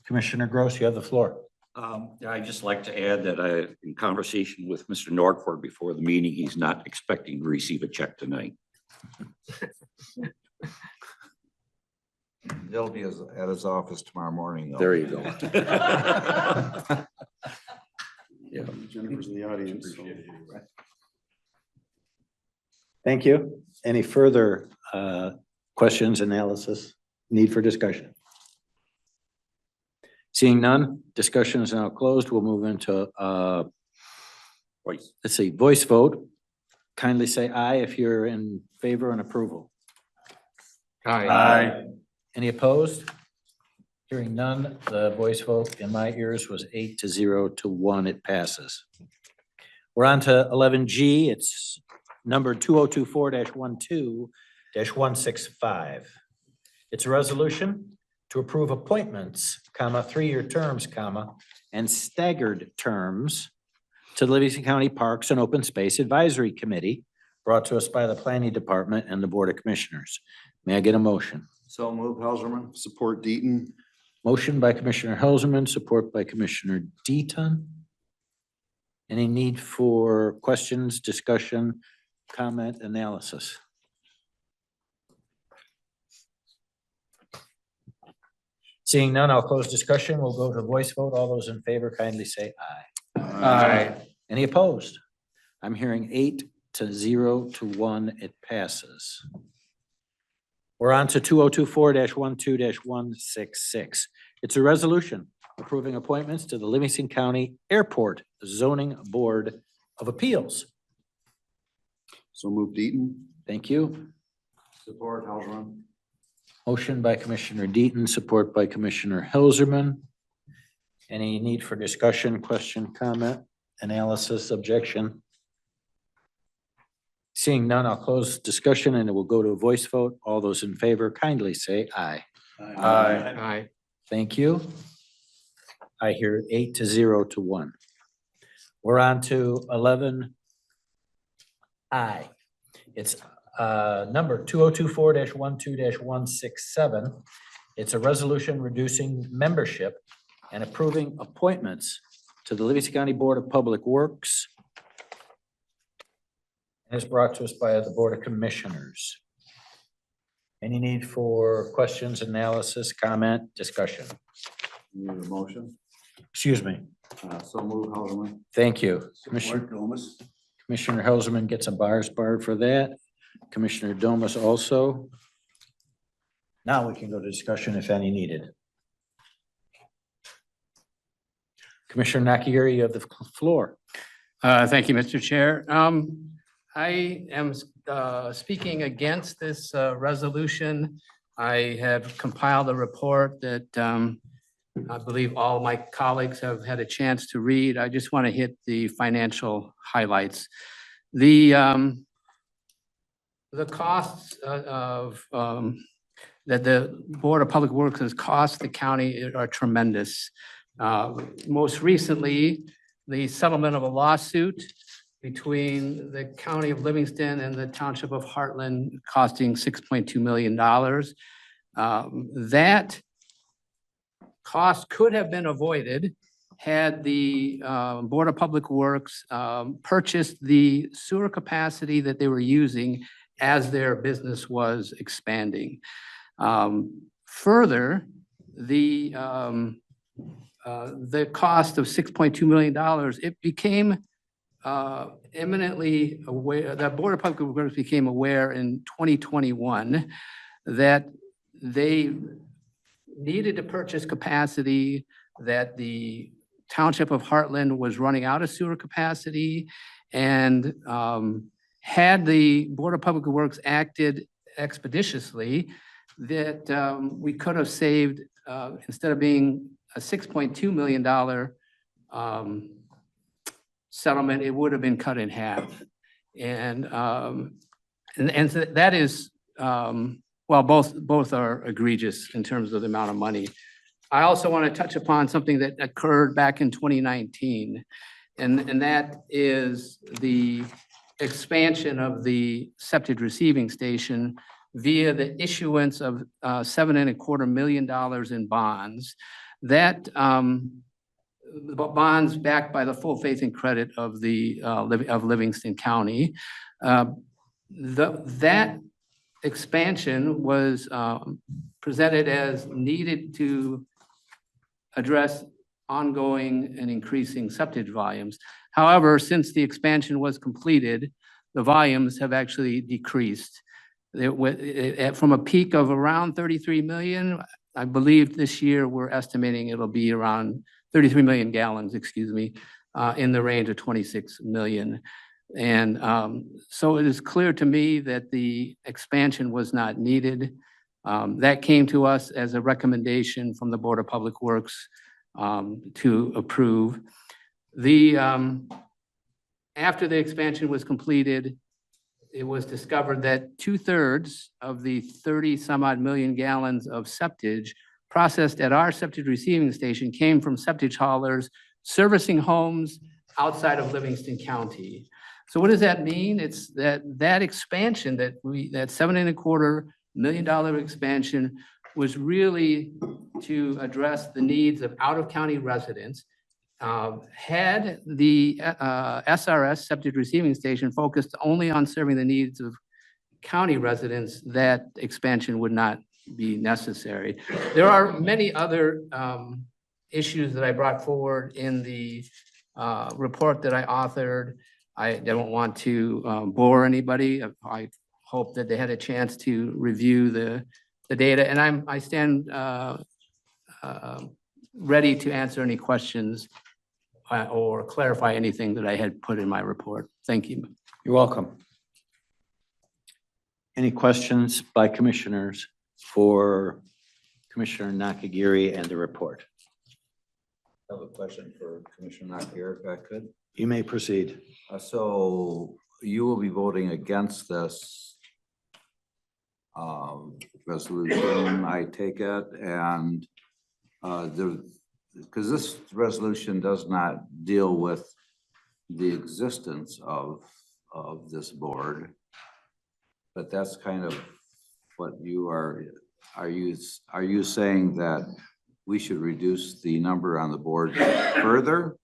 Commissioner Gross, you have the floor. I'd just like to add that in conversation with Mr. Nordford before the meeting, he's not expecting to receive a check tonight. They'll be at his office tomorrow morning, though. There you go. Yeah. Jennifer's in the audience. Thank you. Any further questions, analysis, need for discussion? Seeing none, discussion is now closed. We'll move into let's see, voice vote. Kindly say aye if you're in favor and approval. Aye. Any opposed? Hearing none, the voice vote in my ears was 8-0 to 1. It passes. We're on to 11G. It's number 2024-12-165. It's a resolution to approve appointments, 3-year terms, and staggered terms to the Livingston County Parks and Open Space Advisory Committee, brought to us by the Planning Department and the Board of Commissioners. May I get a motion? So move, Helserman. Support Deaton. Motion by Commissioner Helserman, support by Commissioner Deaton. Any need for questions, discussion, comment, analysis? Seeing none, I'll close discussion. We'll go to voice vote. All those in favor kindly say aye. Aye. Any opposed? I'm hearing 8-0 to 1. It passes. We're on to 2024-12-166. It's a resolution approving appointments to the Livingston County Airport Zoning Board of Appeals. So move Deaton. Thank you. Support, Helserman. Motion by Commissioner Deaton, support by Commissioner Helserman. Any need for discussion, question, comment, analysis, objection? Seeing none, I'll close discussion and it will go to a voice vote. All those in favor kindly say aye. Aye. Thank you. I hear 8-0 to 1. We're on to 11I. It's number 2024-12-167. It's a resolution reducing membership and approving appointments to the Livingston County Board of Public Works. And is brought to us by the Board of Commissioners. Any need for questions, analysis, comment, discussion? Need a motion? Excuse me. So move, Helserman. Thank you. Support Domas. Commissioner Helserman gets a bars barred for that. Commissioner Domas also. Now we can go to discussion if any needed. Commissioner Nakagiri, you have the floor. Thank you, Mr. Chair. I am speaking against this resolution. I have compiled a report that I believe all my colleagues have had a chance to read. I just want to hit the financial highlights. The costs of that the Board of Public Works has cost the county are tremendous. Most recently, the settlement of a lawsuit between the County of Livingston and the Township of Heartland costing $6.2 million. That cost could have been avoided had the Board of Public Works purchased the sewer capacity that they were using as their business was expanding. Further, the cost of $6.2 million, it became imminently aware, the Board of Public Works became aware in 2021 that they needed to purchase capacity, that the Township of Heartland was running out of sewer capacity, and had the Board of Public Works acted expeditiously, that we could have saved, instead of being a $6.2 million settlement, it would have been cut in half. And that is, well, both are egregious in terms of the amount of money. I also want to touch upon something that occurred back in 2019, and that is the expansion of the septic receiving station via the issuance of $7.25 million in bonds. That bonds backed by the full faith and credit of the of Livingston County. That expansion was presented as needed to address ongoing and increasing septic volumes. However, since the expansion was completed, the volumes have actually decreased. From a peak of around 33 million, I believe this year we're estimating it'll be around 33 million gallons, excuse me, in the range of 26 million. And so it is clear to me that the expansion was not needed. That came to us as a recommendation from the Board of Public Works to approve. After the expansion was completed, it was discovered that 2/3 of the 30 some odd million gallons of septage processed at our septic receiving station came from septic haulers servicing homes outside of Livingston County. So what does that mean? It's that expansion that $7.25 million expansion was really to address the needs of out-of-county residents. Had the SRS septic receiving station focused only on serving the needs of county residents, that expansion would not be necessary. There are many other issues that I brought forward in the report that I authored. I don't want to bore anybody. I hope that they had a chance to review the data, and I stand ready to answer any questions or clarify anything that I had put in my report. Thank you. You're welcome. Any questions by commissioners for Commissioner Nakagiri and the report? I have a question for Commissioner Nakir, if I could. You may proceed. So you will be voting against this resolution, I take it, and because this resolution does not deal with the existence of this board, but that's kind of what you are you saying that we should reduce the number on the board further?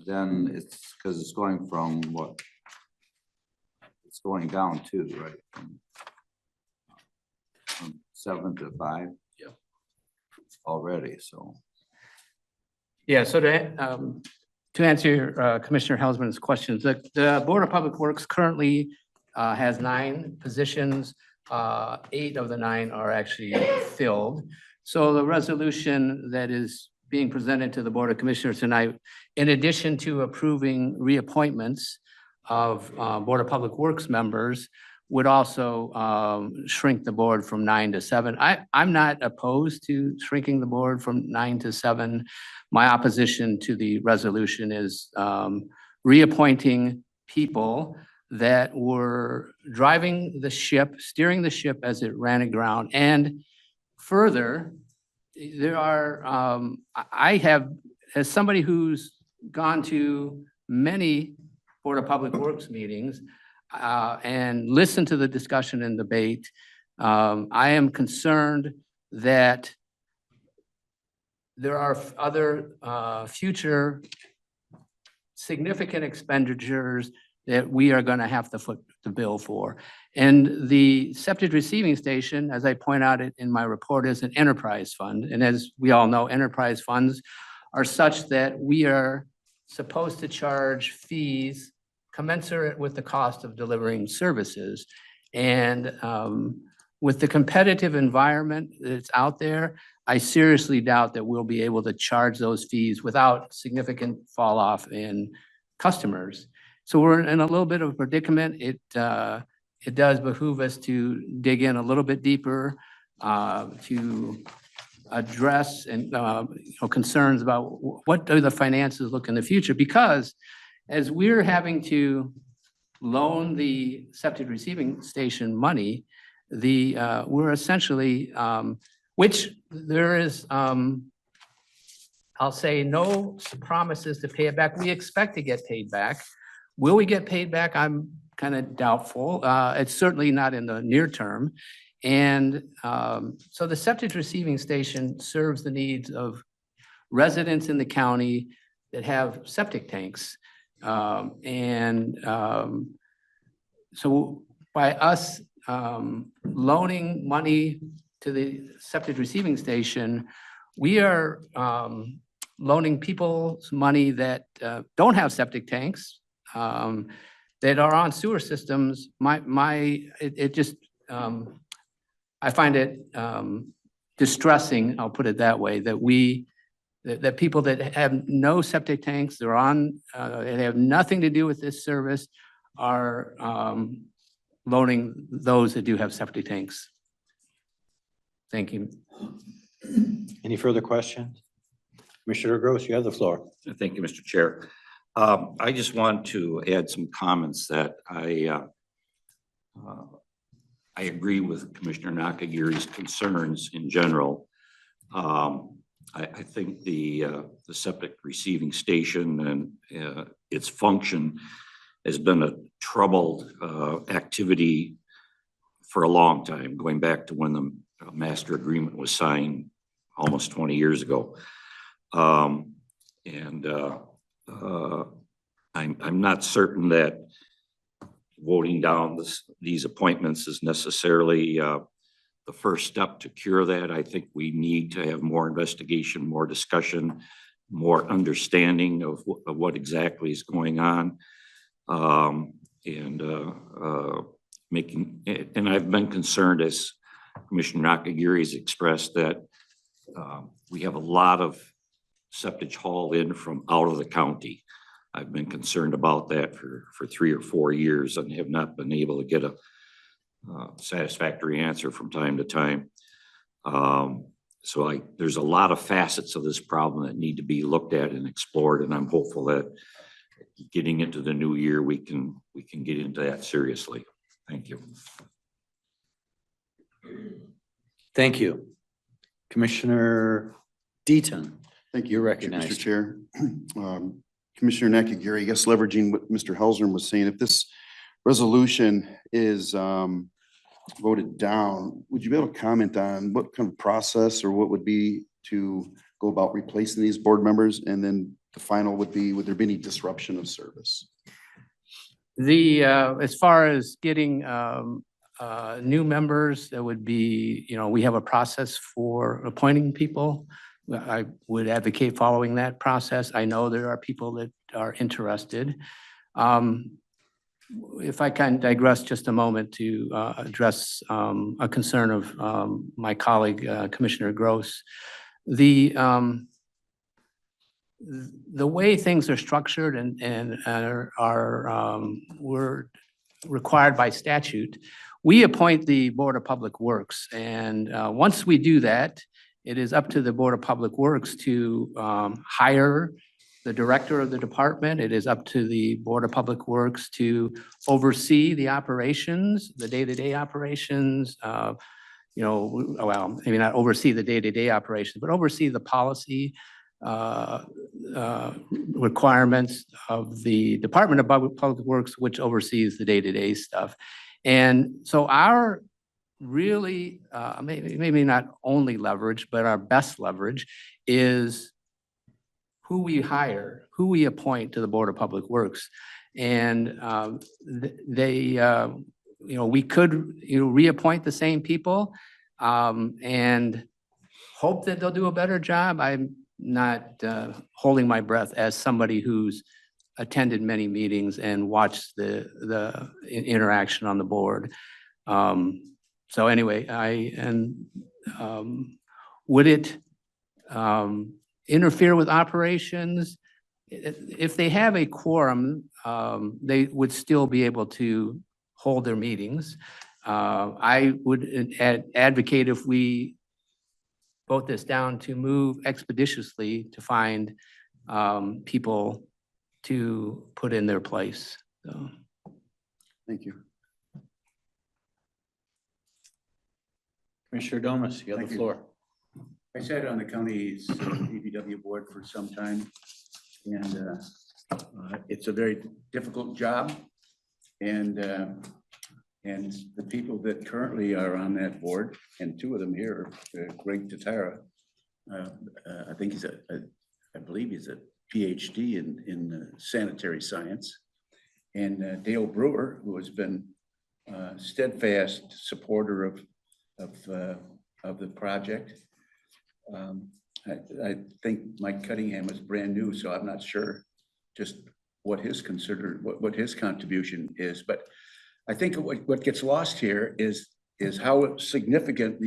Then it's because it's going from what? It's going down too, right? From 7 to 5. Yeah. Already, so. Yeah, so to answer Commissioner Hausman's questions, the Board of Public Works currently has 9 positions. 8 of the 9 are actually filled. So the resolution that is being presented to the Board of Commissioners tonight, in addition to approving reappointments of Board of Public Works members, would also shrink the board from 9 to 7. I'm not opposed to shrinking the board from 9 to 7. My opposition to the resolution is reappointing people that were driving the ship, steering the ship as it ran aground. And further, there are, I have, as somebody who's gone to many Board of Public Works meetings and listened to the discussion and debate, I am concerned that there are other future significant expenditures that we are going to have to foot the bill for. And the septic receiving station, as I point out in my report, is an enterprise fund. And as we all know, enterprise funds are such that we are supposed to charge fees commensurate with the cost of delivering services. And with the competitive environment that's out there, I seriously doubt that we'll be able to charge those fees without significant fall off in customers. So we're in a little bit of a predicament. It does behoove us to dig in a little bit deeper to address and concerns about what do the finances look in the future, because as we're having to loan the septic receiving station money, we're essentially, which there is, I'll say, no promises to pay it back. We expect to get paid back. Will we get paid back? I'm kind of doubtful. It's certainly not in the near term. And so the septic receiving station serves the needs of residents in the county that have septic tanks. So by us loaning money to the septic receiving station, we are loaning people money that don't have septic tanks, that are on sewer systems. It just, I find it distressing, I'll put it that way, that people that have no septic tanks, they're on, they have nothing to do with this service, are loaning those that do have septic tanks. Thank you. Any further questions? Commissioner Gross, you have the floor. Thank you, Mr. Chair. I just want to add some comments that I agree with Commissioner Nakagiri's concerns in general. I think the septic receiving station and its function has been a troubled activity for a long time, going back to when the master agreement was signed almost 20 years ago. I'm not certain that voting down these appointments is necessarily the first step to cure that. I think we need to have more investigation, more discussion, more understanding of what exactly is going on. And I've been concerned, as Commissioner Nakagiri has expressed, that we have a lot of septic hauled in from out of the county. I've been concerned about that for 3 or 4 years and have not been able to get a satisfactory answer from time to time. So there's a lot of facets of this problem that need to be looked at and explored, and I'm hopeful that getting into the new year, we can get into that seriously. Thank you. Thank you. Commissioner Deaton. Thank you. You're recognized. Mr. Chair. Commissioner Nakagiri, I guess leveraging what Mr. Helserman was saying, if this resolution is voted down, would you be able to comment on what kind of process or what would be to go about replacing these board members? And then the final would be, would there be any disruption of service? As far as getting new members, that would be, we have a process for appointing people. I would advocate following that process. I know there are people that are interested. If I can digress just a moment to address a concern of my colleague, Commissioner Gross. The way things are structured and we're required by statute, we appoint the Board of Public Works. And once we do that, it is up to the Board of Public Works to hire the director of the department. It is up to the Board of Public Works to oversee the operations, the day-to-day operations, well, maybe not oversee the day-to-day operations, but oversee the policy requirements of the Department of Public Works, which oversees the day-to-day stuff. And so our really, maybe not only leverage, but our best leverage is who we hire, who we appoint to the Board of Public Works. And we could reappoint the same people and hope that they'll do a better job. I'm not holding my breath as somebody who's attended many meetings and watched the interaction on the board. So anyway, would it interfere with operations? If they have a quorum, they would still be able to hold their meetings. I would advocate, if we vote this down, to move expeditiously to find people to put in their place. So. Thank you. Commissioner Domas, you have the floor. I sat on the county's DPW board for some time, and it's a very difficult job. And the people that currently are on that board, and 2 of them here, Greg Tatara, I think I believe he's a PhD in sanitary science, and Dale Brewer, who has been steadfast supporter of the project. I think Mike Cunningham is brand new, so I'm not sure just what his what his contribution is, but I think what gets lost here is how significant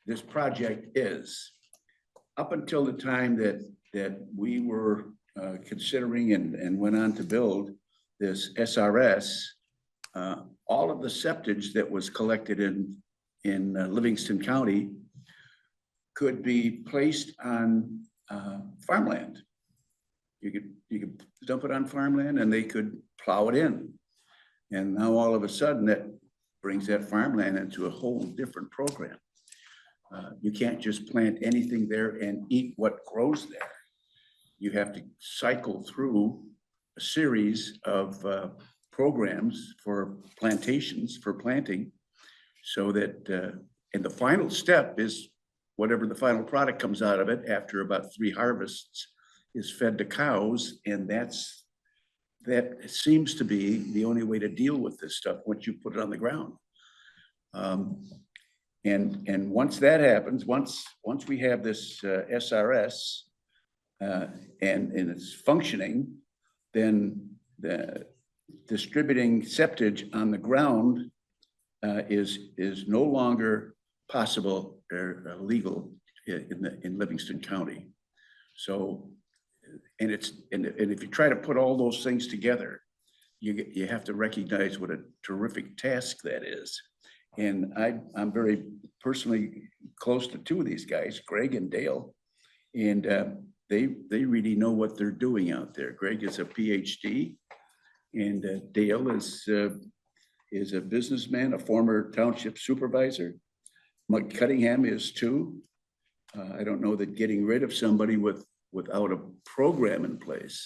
this project is. Up until the time that we were considering and went on to build this SRS, all of the septage that was collected in Livingston County could be placed on farmland. You could dump it on farmland and they could plow it in. And now all of a sudden that brings that farmland into a whole different program. You can't just plant anything there and eat what grows there. You have to cycle through a series of programs for plantations, for planting, so that, and the final step is whatever the final product comes out of it after about 3 harvests is fed to cows, and that seems to be the only way to deal with this stuff once you put it on the ground. And once that happens, once we have this SRS and it's functioning, then the distributing septage on the ground is no longer possible or legal in Livingston County. So, and if you try to put all those things together, you have to recognize what a terrific task that is. And I'm very personally close to 2 of these guys, Greg and Dale, and they really know what they're doing out there. Greg is a PhD, and Dale is a businessman, a former township supervisor. Mike Cunningham is too. I don't know that getting rid of somebody without a program in place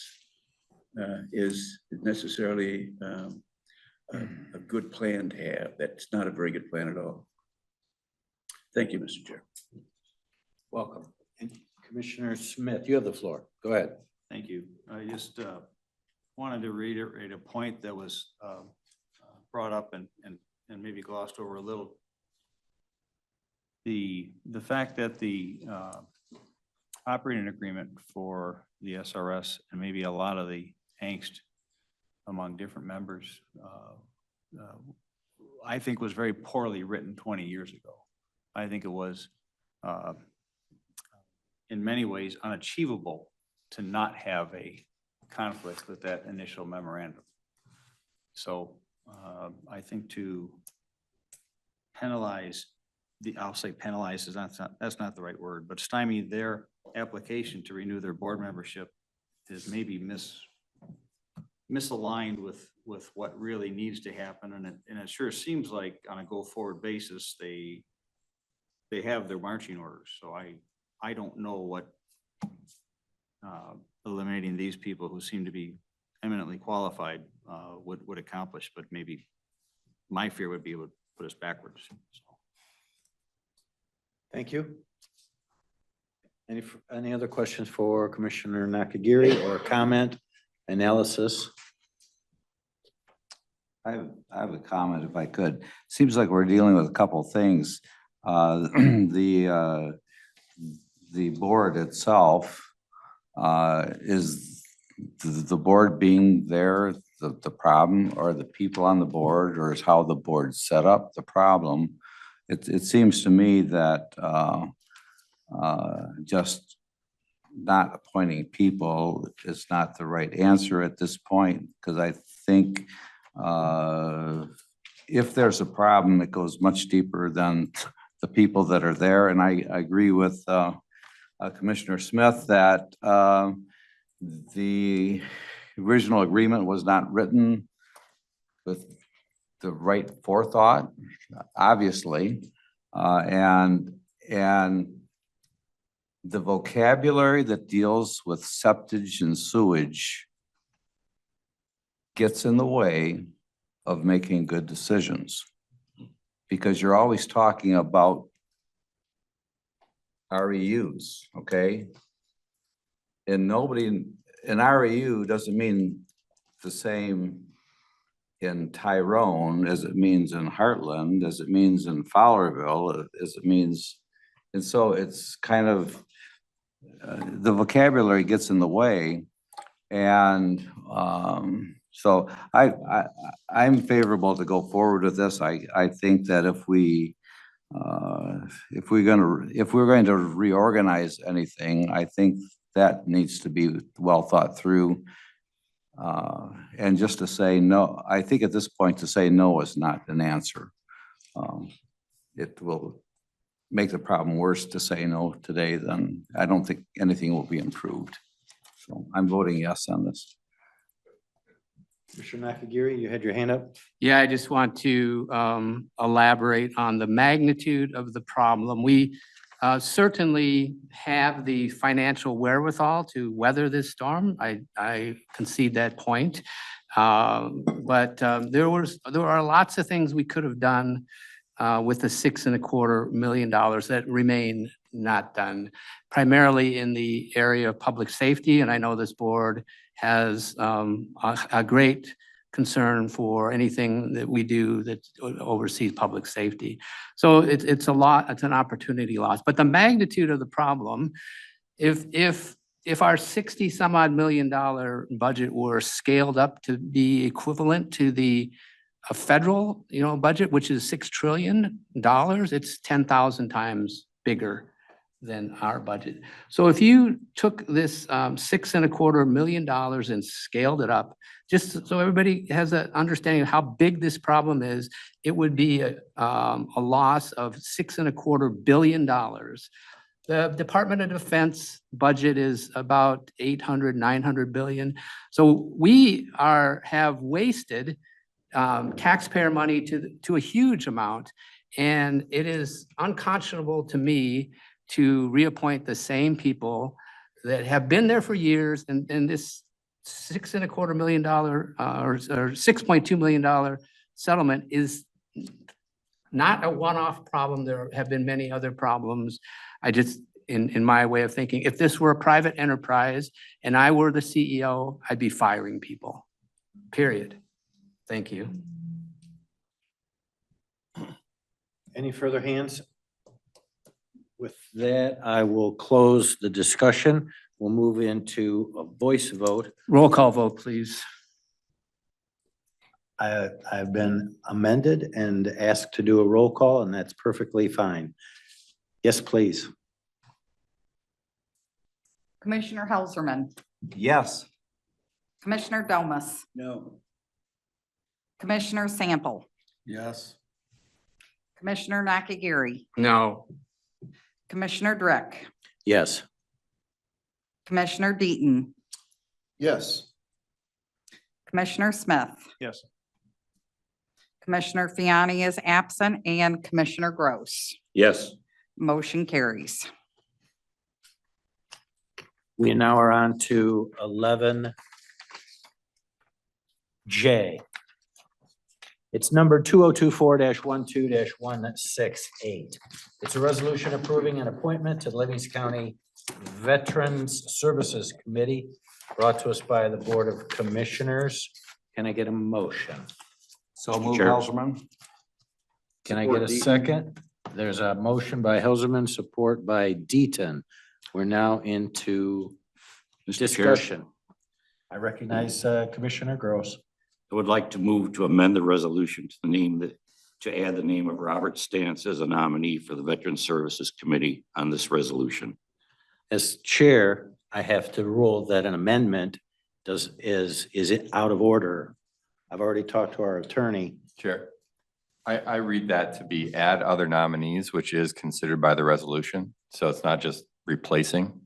is necessarily a good plan to have. That's not a very good plan at all. Thank you, Mr. Chair. Welcome. And Commissioner Smith, you have the floor. Go ahead. Thank you. I just wanted to reiterate a point that was brought up and maybe glossed over a little. The fact that the operating agreement for the SRS and maybe a lot of the angst among different members, I think was very poorly written 20 years ago. I think it was in many ways unachievable to not have a conflict with that initial memorandum. So I think to penalize I'll say penalize is that's not the right word, but stymie their application to renew their board membership is maybe misaligned with what really needs to happen. And it sure seems like on a go forward basis, they have their marching orders. So I don't know what eliminating these people who seem to be eminently qualified would accomplish, but maybe my fear would be it would put us backwards. So. Thank you. Any other questions for Commissioner Nakagiri or comment, analysis? I have a comment if I could. Seems like we're dealing with a couple of things. The board itself is the board being there the problem, or the people on the board, or is how the board set up the problem? It seems to me that just not appointing people is not the right answer at this point, because I think if there's a problem, it goes much deeper than the people that are there. And I agree with Commissioner Smith that the original agreement was not written with the right forethought, obviously, and the vocabulary that deals with septage and sewage gets in the way of making good decisions, because you're always talking about REUs, okay? And nobody, an REU doesn't mean the same in Tyrone as it means in Heartland, as it means in Fowlerville, as it means. And so it's kind of, the vocabulary gets in the way. And so I'm favorable to go forward with this. I think that if we're going to reorganize anything, I think that needs to be well thought through. And just to say no, I think at this point to say no is not an answer. It will make the problem worse to say no today. Then I don't think anything will be improved. So I'm voting yes on this. Commissioner Nakagiri, you had your hand up? Yeah, I just want to elaborate on the magnitude of the problem. We certainly have the financial wherewithal to weather this storm. I concede that point. But there are lots of things we could have done with the $6.25 million that remain not done, primarily in the area of public safety. And I know this board has a great concern for anything that we do that oversees public safety. So it's an opportunity loss. But the magnitude of the problem, if our 60 some odd million dollar budget were scaled up to be equivalent to the federal, budget, which is $6 trillion, it's 10,000 times bigger than our budget. So if you took this $6.25 million and scaled it up, just so everybody has an understanding of how big this problem is, it would be a loss of $6.25 billion. The Department of Defense budget is about 900 billion. So we have wasted taxpayer money to a huge amount. And it is unconscionable to me to reappoint the same people that have been there for years. And this $6.25 million or $6.2 million settlement is not a one-off problem. There have been many other problems. I just, in my way of thinking, if this were a private enterprise and I were the CEO, I'd be firing people, period. Thank you. Any further hands? With that, I will close the discussion. We'll move into a voice vote. Roll call vote, please. I've been amended and asked to do a roll call, and that's perfectly fine. Yes, please. Commissioner Helserman, Yes. Commissioner Domas, No. Commissioner Sample, Yes. Commissioner Nakagiri, No. Commissioner Drick, Yes. Commissioner Deaton, Yes. Commissioner Smith, Yes. Commissioner Fiani is absent, and Commissioner Gross. Yes. Motion carries. We now are on to 11J. It's number 2024-12-168. It's a resolution approving an appointment to the Livingston County Veterans Services Committee brought to us by the Board of Commissioners. Can I get a motion? So move, Chair. Helserman. Can I get a second? There's a motion by Helserman, support by Deaton. We're now into discussion. I recognize Commissioner Gross. I would like to move to amend the resolution to add the name of Robert Stantz as a nominee for the Veteran Services Committee on this resolution. As chair, I have to rule that an amendment is it out of order? I've already talked to our attorney. Chair, I read that to be add other nominees, which is considered by the resolution. So it's not just replacing.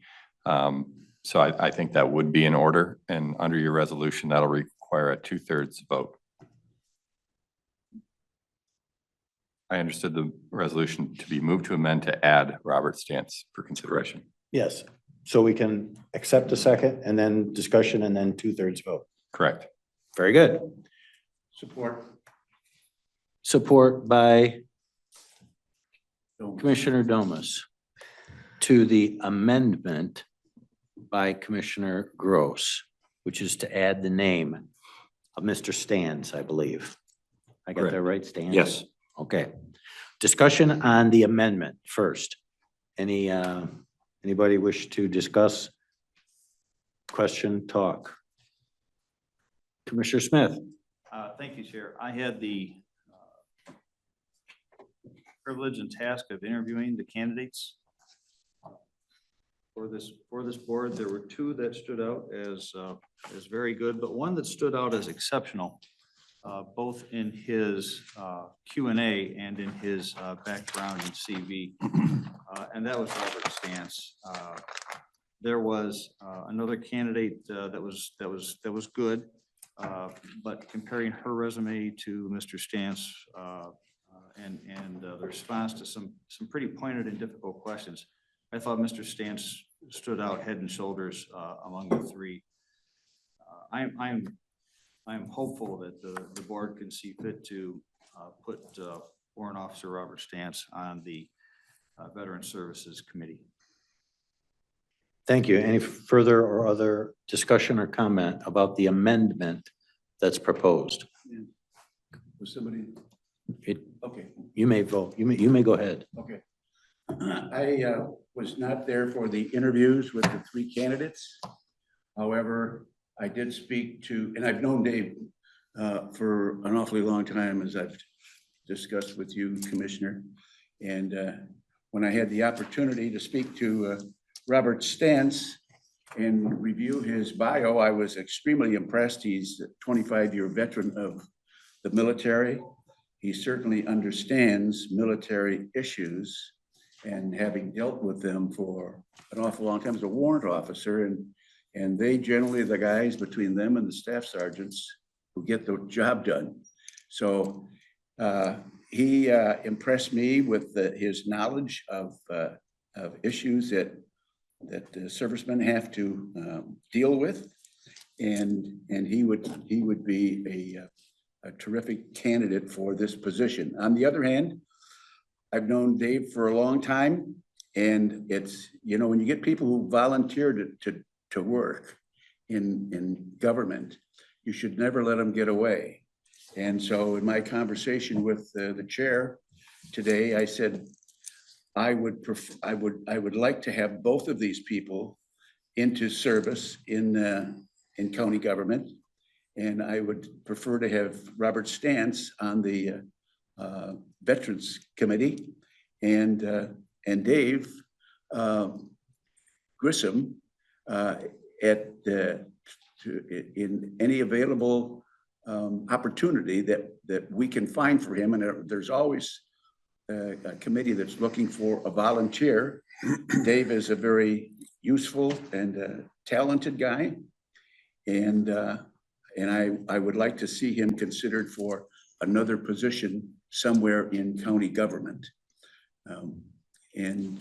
So I think that would be in order, and under your resolution, that'll require a 2/3 vote. I understood the resolution to be moved to amend to add Robert Stantz for consideration. Yes, so we can accept a second and then discussion and then 2/3 vote. Correct. Very good. Support. Support by Commissioner Domas to the amendment by Commissioner Gross, which is to add the name Mr. Stans, I believe. I got that Correct. right, Stans? Yes. Okay. Discussion on the amendment first. Anybody wish to discuss? Question, talk? Commissioner Smith? Thank you, Chair. I had the privilege and task of interviewing the candidates for this board. There were two that stood out as very good, but one that stood out as exceptional, both in his Q&A and in his background and CV, and that was Robert Stans. There was another candidate that was good, but comparing her resume to Mr. Stans and the response to some pretty pointed and difficult questions, I thought Mr. Stans stood out head and shoulders among the three. I'm hopeful that the board can see fit to put Warrant Officer Robert Stans on the Veteran Services Committee. Thank you. Any further or other discussion or comment about the amendment that's proposed? Was somebody, okay, You may vote. You may go ahead. okay. I was not there for the interviews with the three candidates. However, I did speak to, and I've known Dave for an awfully long time, as I've discussed with you, Commissioner. And when I had the opportunity to speak to Robert Stans and review his bio, I was extremely impressed. He's a 25-year veteran of the military. He certainly understands military issues, and having dealt with them for an awful long time as a warrant officer, and they generally, the guys between them and the staff sergeants who get the job done. So he impressed me with his knowledge of issues that servicemen have to deal with, and he would be a terrific candidate for this position. On the other hand, I've known Dave for a long time, and it's, you know, when you get people who volunteer to work in government, you should never let them get away. And so in my conversation with the chair today, I said, I would like to have both of these people into service in county government. And I would prefer to have Robert Stans on the Veterans Committee, and Dave Grissom in any available opportunity that we can find for him. And there's always a committee that's looking for a volunteer. Dave is a very useful and talented guy, and I would like to see him considered for another position somewhere in county government. And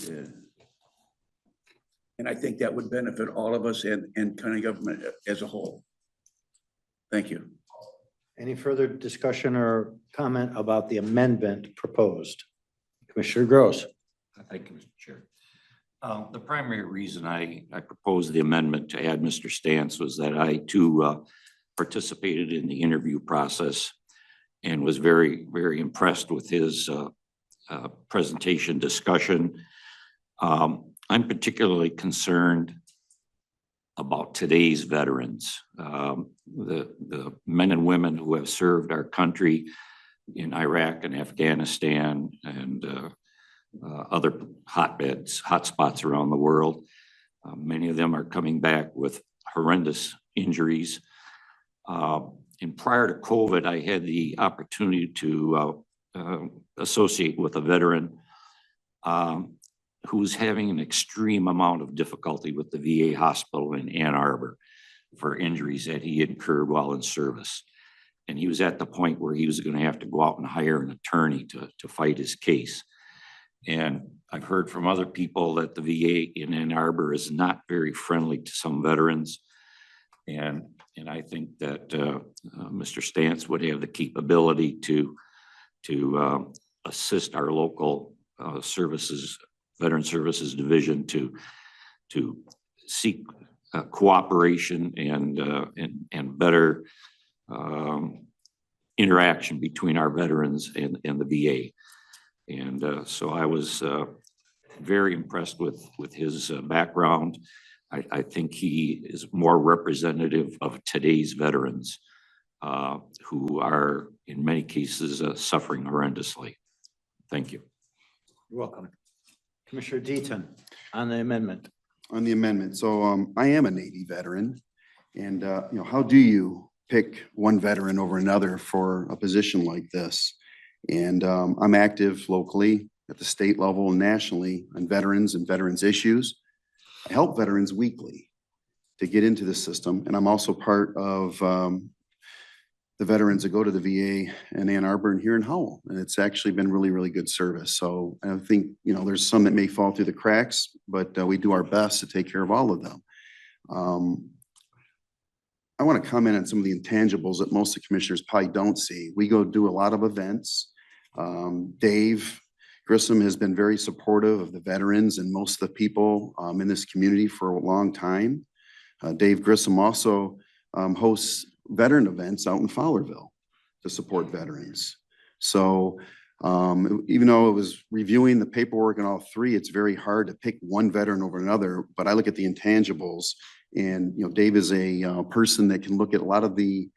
I think that would benefit all of us and county government as a whole. Thank you. Any further discussion or comment about the amendment proposed? Commissioner Gross. Thank you, Mr. Chair. The primary reason I proposed the amendment to add Mr. Stans was that I too participated in the interview process and was very, very impressed with his presentation discussion. I'm particularly concerned about today's veterans, the men and women who have served our country in Iraq and Afghanistan and other hotspots around the world. Many of them are coming back with horrendous injuries. And prior to COVID, I had the opportunity to associate with a veteran who was having an extreme amount of difficulty with the VA hospital in Ann Arbor for injuries that he incurred while in service. And he was at the point where he was going to have to go out and hire an attorney to fight his case. And I've heard from other people that the VA in Ann Arbor is not very friendly to some veterans. And I think that Mr. Stans would have the capability to assist our local Veteran Services Division to seek cooperation and better interaction between our veterans and the VA. And so I was very impressed with his background. I think he is more representative of today's veterans who are in many cases suffering horrendously. Thank you. You're welcome. Commissioner Deaton on the amendment. On the amendment, so I am a Navy veteran, and how do you pick one veteran over another for a position like this? And I'm active locally at the state level and nationally on veterans and veterans issues. I help veterans weekly to get into the system, and I'm also part of the veterans that go to the VA in Ann Arbor and here in Howell, and it's actually been really, really good service. So I think, there's some that may fall through the cracks, but we do our best to take care of all of them. I want to comment on some of the intangibles that most of the commissioners probably don't see. We go do a lot of events. Dave Grissom has been very supportive of the veterans and most of the people in this community for a long time. Dave Grissom also hosts veteran events out in Fowlerville to support veterans. So even though it was reviewing the paperwork and all three, it's very hard to pick one veteran over another, but I look at the intangibles, and Dave is a person that can look at a lot of the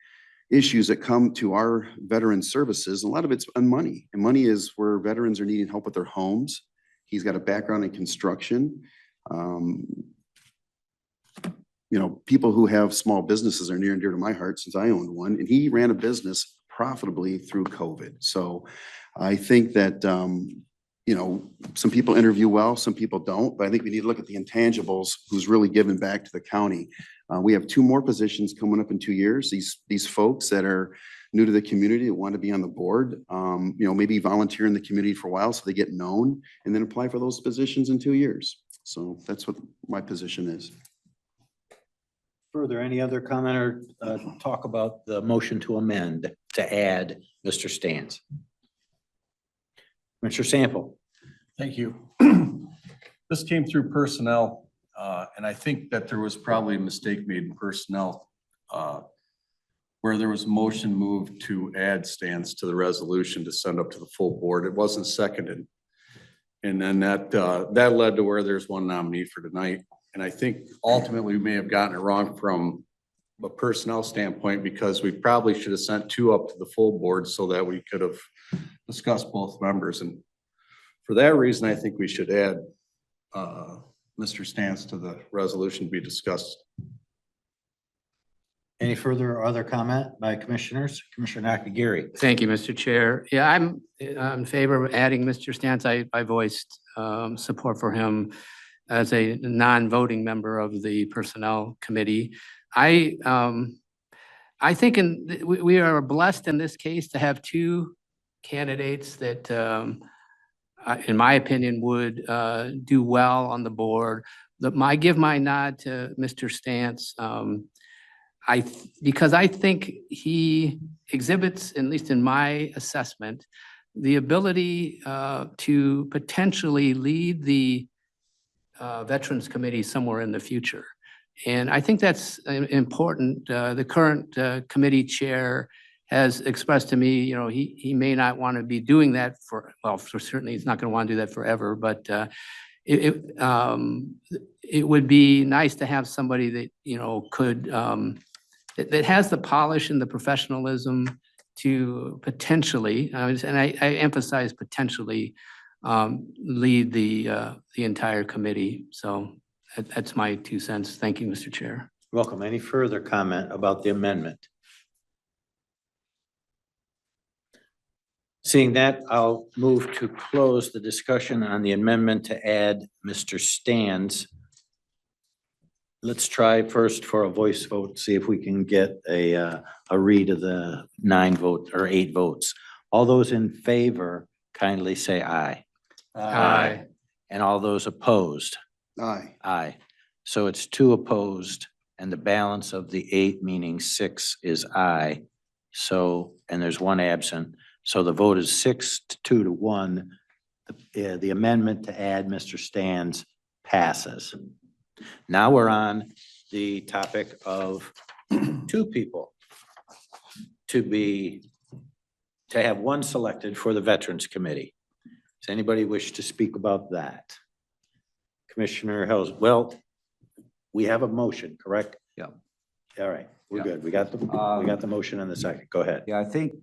issues that come to our veteran services. A lot of it's on money, and money is where veterans are needing help with their homes. He's got a background in construction. People who have small businesses are near and dear to my heart since I owned one, and he ran a business profitably through COVID. So I think that, some people interview well, some people don't, but I think we need to look at the intangibles, who's really giving back to the county. We have 2 more positions coming up in 2 years. These folks that are new to the community that want to be on the board, maybe volunteer in the community for a while so they get known, and then apply for those positions in 2 years. So that's what my position is. Further, any other comment or talk about the motion to amend to add Mr. Stans? Mr. Sample. Thank you. This came through personnel, and I think that there was probably a mistake made in personnel where there was a motion moved to add Stans to the resolution to send up to the full board. It wasn't seconded. And then that led to where there's one nominee for tonight. And I think ultimately we may have gotten it wrong from a personnel standpoint, because we probably should have sent 2 up to the full board so that we could have discussed both members. And for that reason, I think we should add Mr. Stans to the resolution to be discussed. Any further or other comment by commissioners? Commissioner Nakagiri. Thank you, Mr. Chair. Yeah, I'm in favor of adding Mr. Stans. I voiced support for him as a non-voting member of the Personnel Committee. I think we are blessed in this case to have 2 candidates that, in my opinion, would do well on the board. I give my nod to Mr. Stans because I think he exhibits, at least in my assessment, the ability to potentially lead the Veterans Committee somewhere in the future. And I think that's important. The current committee chair has expressed to me, he may not want to be doing that certainly he's not going to want to do that forever, but it would be nice to have somebody that, could, that has the polish and the professionalism to potentially, and I emphasize potentially, lead the entire committee. So that's my 2 cents. Thank you, Mr. Chair. Welcome. Any further comment about the amendment? Seeing that, I'll move to close the discussion on the amendment to add Mr. Stans. Let's try first for a voice vote, see if we can get a read of the 9 votes or 8 votes. All those in favor kindly say aye. Aye. And all those opposed? Aye. Aye. So it's 2 opposed, and the balance of the 8, meaning 6, is aye. So, and there's 1 absent. So the vote is 6 to 2 to 1. The amendment to add Mr. Stans passes. Now we're on the topic of 2 people. to have one selected for the Veterans Committee. Does anybody wish to speak about that? Commissioner Hels, well, we have a motion, correct? Yeah. All right, we're Yeah. good. We got the motion in the second. Go ahead. Yeah, I think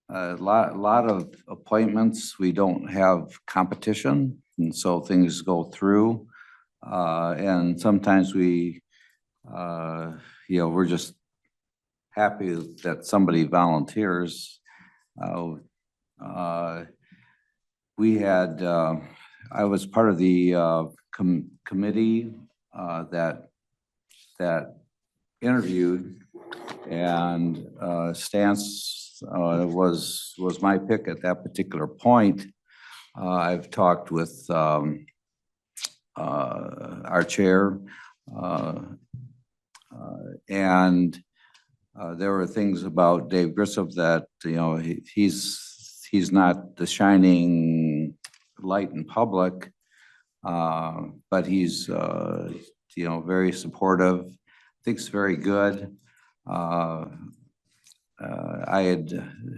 a lot of appointments, we don't have competition, and so things go through. And sometimes we're just happy that somebody volunteers. We had, I was part of the committee that interviewed, and Stance was my pick at that particular point. I've talked with our chair, and there were things about Dave Grissom that, he's not the shining light in public, but he's, very supportive, thinks very good. I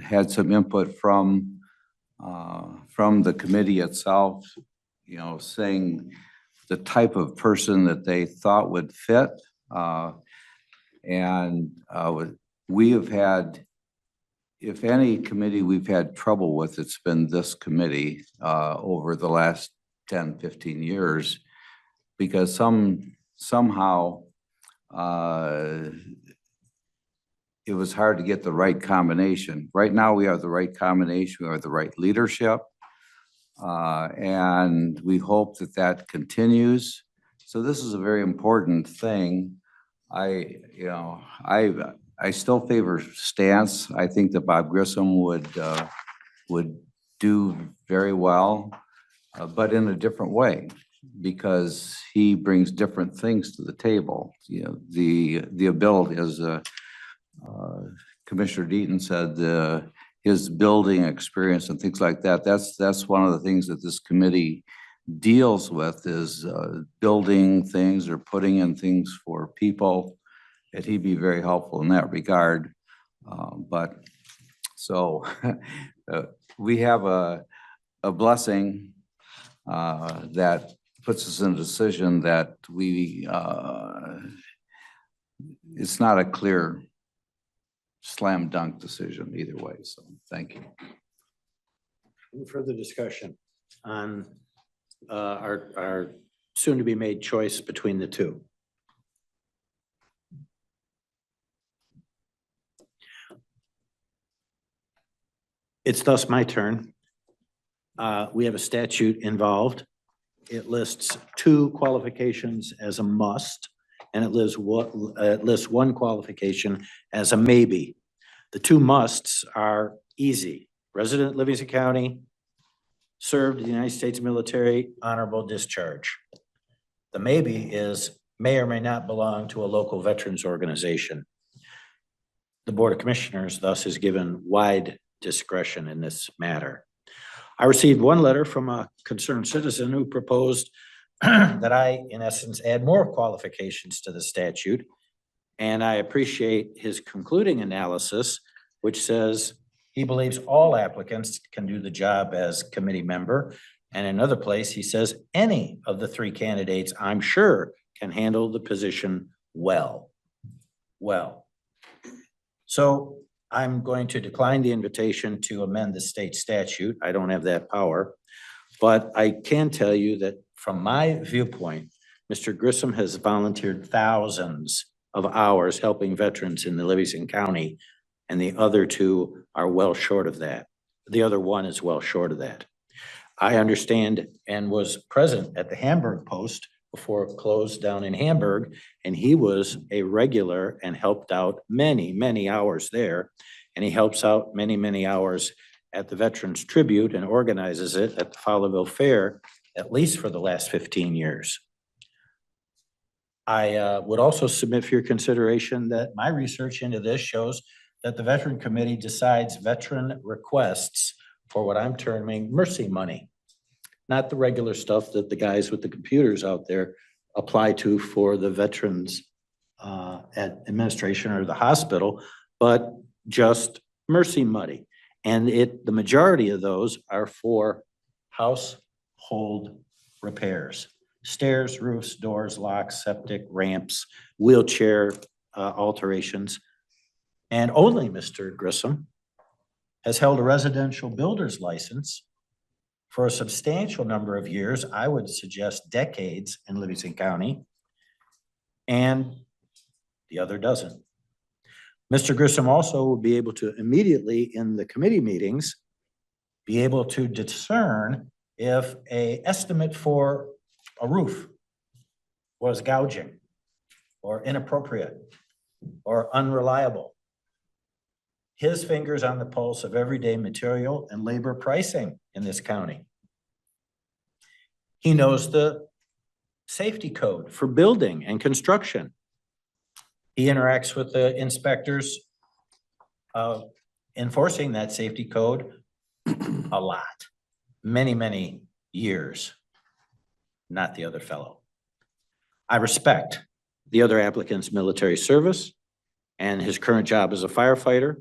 had some input from the committee itself, saying the type of person that they thought would fit. We have had, if any committee we've had trouble with, it's been this committee over the last 10, 15 years, because somehow it was hard to get the right combination. Right now, we have the right combination, we have the right leadership, and we hope that that continues. So this is a very important thing. I still favor Stance. I think that Bob Grissom would do very well, but in a different way, because he brings different things to the table. The ability, as Commissioner Deaton said, his building experience and things like that. That's one of the things that this committee deals with, is building things or putting in things for people. And he'd be very helpful in that regard. We have a blessing that puts us in a decision that it's not a clear slam dunk decision either way. So thank you. Any further discussion on our soon to be made choice between the two? It's thus my turn. We have a statute involved. It lists 2 qualifications as a must, and it lists one qualification as a maybe. The 2 musts are easy: resident Livingston County, served in the United States military, honorable discharge. The maybe is may or may not belong to a local veterans organization. The Board of Commissioners thus is given wide discretion in this matter. I received one letter from a concerned citizen who proposed that I, in essence, add more qualifications to the statute. And I appreciate his concluding analysis, which says he believes all applicants can do the job as committee member. And in another place, he says any of the 3 candidates, I'm sure, can handle the position well. So I'm going to decline the invitation to amend the state statute. I don't have that power. But I can tell you that from my viewpoint, Mr. Grissom has volunteered thousands of hours helping veterans in the Livingston County, and the other 2 are well short of that. The other one is well short of that. I understand and was present at the Hamburg Post before it closed down in Hamburg, and he was a regular and helped out many, many hours there. And he helps out many, many hours at the Veterans Tribute and organizes it at the Fowlerville Fair, at least for the last 15 years. I would also submit for your consideration that my research into this shows that the Veteran Committee decides veteran requests for what I'm terming mercy money, not the regular stuff that the guys with the computers out there apply to for the veterans administration or the hospital, but just mercy money. And the majority of those are for household repairs. Stairs, roofs, doors, locks, septic, ramps, wheelchair alterations. And only Mr. Grissom has held a residential builder's license for a substantial number of years, I would suggest decades in Livingston County, and the other doesn't. Mr. Grissom also will be able to immediately in the committee meetings be able to discern if an estimate for a roof was gouging or inappropriate or unreliable. His fingers on the pulse of everyday material and labor pricing in this county. He knows the safety code for building and construction. He interacts with the inspectors enforcing that safety code a lot, many years, not the other fellow. I respect the other applicant's military service and his current job as a firefighter.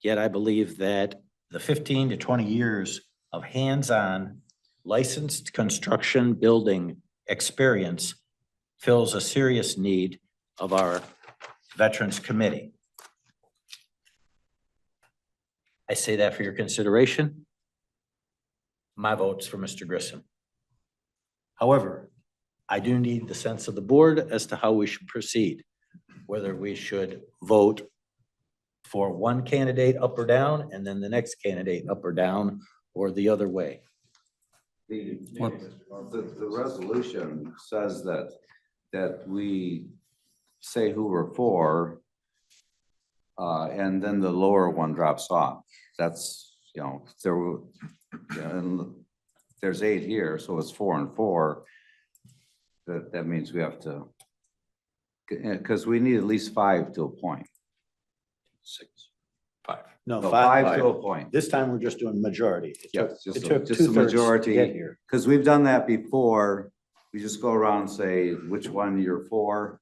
Yet I believe that the 15 to 20 years of hands-on licensed construction building experience fills a serious need of our Veterans Committee. I say that for your consideration. My vote's for Mr. Grissom. However, I do need the sense of the board as to how we should proceed, whether we should vote for one candidate up or down, and then the next candidate up or down, or the other way. The resolution says that we say who we're for, and then the lower one drops off. That's, there's 8 here, so it's 4 and 4. That means we have to, because we need at least 5 to appoint. 6, 5. No, No, 5 5 to appoint. This time we're just doing majority. It took- Yes, it took just a 2/3 majority, to get here. because we've done that before. We just go around and say which one you're for.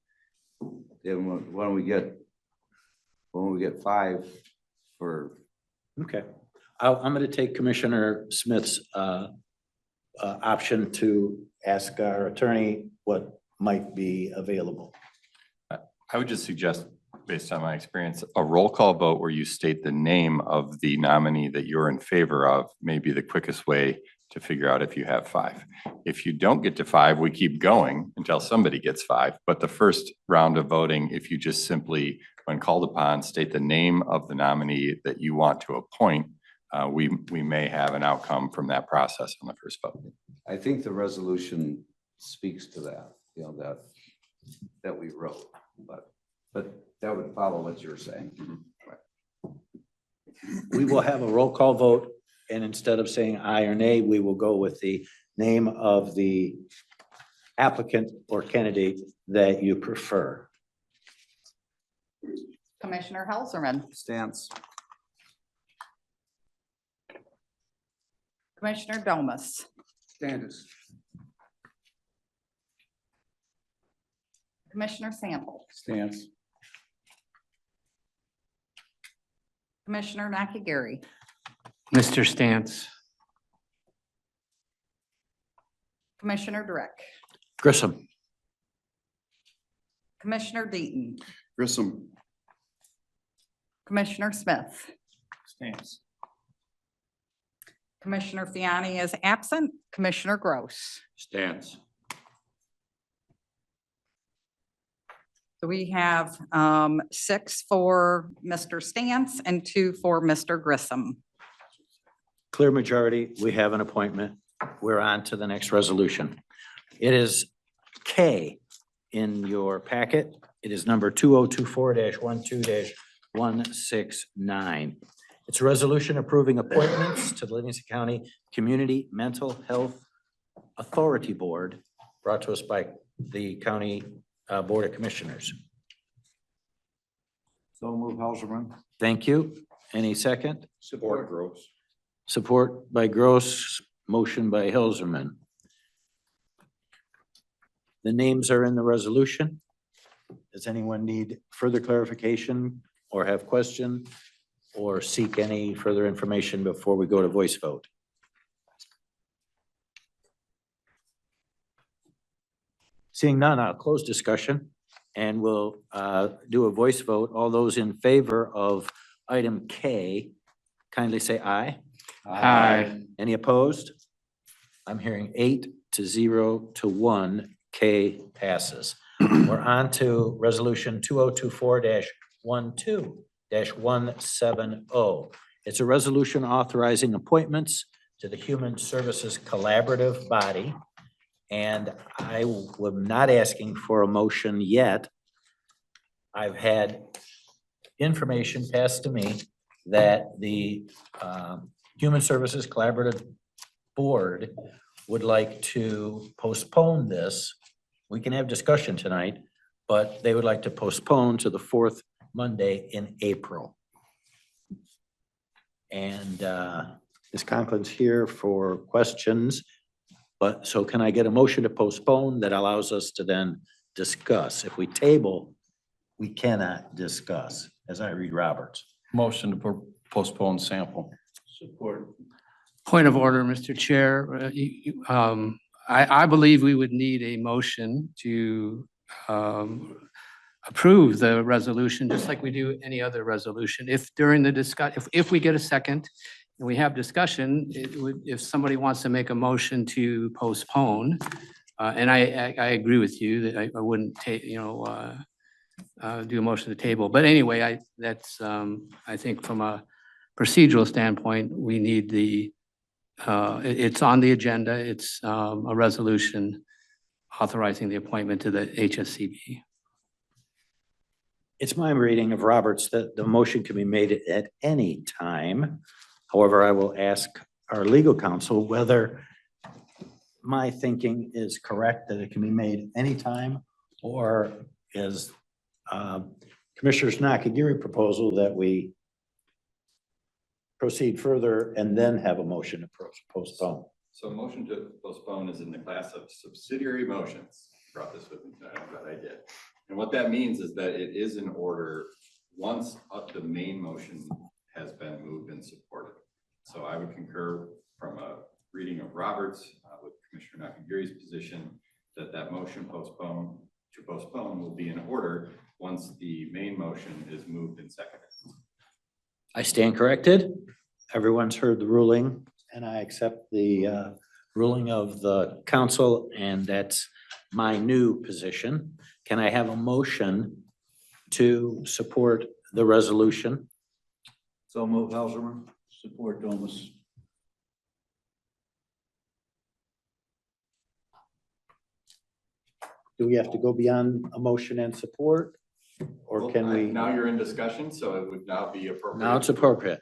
Then when we get 5 for. Okay, I'm going to take Commissioner Smith's option to ask our attorney what might be available. I would just suggest, based on my experience, a roll call vote where you state the name of the nominee that you're in favor of may be the quickest way to figure out if you have 5. If you don't get to 5, we keep going until somebody gets 5. But the first round of voting, if you just simply, when called upon, state the name of the nominee that you want to appoint, we may have an outcome from that process on the first vote. I think the resolution speaks to that, that we wrote, but that would follow what you're saying. We will have a roll call vote, and instead of saying aye or nay, we will go with the name of the applicant or candidate that you prefer. Commissioner Helserman, Stance. Commissioner Domas, Standis. Commissioner Sample, Stance. Commissioner Nakagiri, Mr. Stance, Commissioner Drick, Grissom. Commissioner Deaton, Grissom. Commissioner Smith, Stance. Commissioner Fiani is absent, Commissioner Gross. Stance. So we have 6 for Mr. Stance and 2 for Mr. Grissom. Clear majority, we have an appointment. We're on to the next resolution. It is K in your packet. It is number 2024-12-169. It's a resolution approving appointments to the Livingston County Community Mental Health Authority Board, brought to us by the County Board of Commissioners. So move, Helserman. Thank you. Any second? Support Gross. Support by Gross, motion by Helserman. The names are in the resolution. Is Does anyone need further clarification or have question or seek any further information before we go to voice vote? Seeing none, I'll close discussion and we'll do a voice vote. All those in favor of item K, kindly say aye. Aye. Any opposed? I'm hearing 8-0 to 1, K passes. We're on to resolution 2024-12-170. It's a resolution authorizing appointments to the Human Services Collaborative Body. And I am not asking for a motion yet. I've had information passed to me that the Human Services Collaborative Board would like to postpone this. We can have discussion tonight, but they would like to postpone to the fourth Monday in April. And Ms. Conklin's here for questions. But so can I get a motion to postpone that allows us to then discuss? If we table, we cannot discuss, as I read Roberts. Motion to postpone sample. Support. Point of order, Mr. Chair. I believe we would need a motion to approve the resolution, just like we do any other resolution. If during the if we get a second and we have discussion, if somebody wants to make a motion to postpone, and I agree with you that I wouldn't take, do a motion to table. But anyway, that's I think from a procedural standpoint, we need it's on the agenda. It's a resolution authorizing the appointment to the HSCB. It's my reading of Roberts that the motion can be made at any time. However, I will ask our legal counsel whether my thinking is correct, that it can be made anytime, or is Commissioner Nakagiri proposal that we proceed further and then have a motion to postpone. So motion to postpone is in the class of subsidiary motions. Brought this with me tonight, but I did. And what that means is that it is in order once the main motion has been moved and supported. So I would concur from a reading of Roberts with Commissioner Nakagiri's position that that motion to postpone will be in order once the main motion is moved and seconded. I stand corrected. Everyone's heard the ruling and I accept the ruling of the council, and that's my new position. Can I have a motion to support the resolution? So move Helserman, support Domas. Do we have to go beyond a motion and support? Or can we? Now you're in discussion, so it would now be appropriate. Now it's appropriate.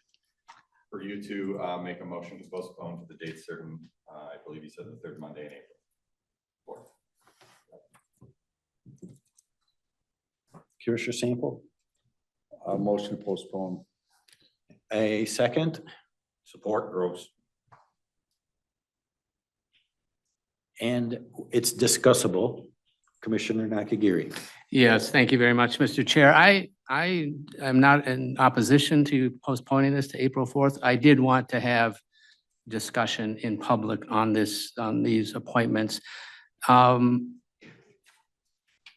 For you to make a motion to postpone to the date certain, I believe you said the third Monday in April. Commissioner Sample? Motion to postpone. A second? Support Gross. And it's discussable. Commissioner Nakagiri. Yes, thank you very much, Mr. Chair. I am not in opposition to postponing this to April 4th. I did want to have discussion in public on these appointments.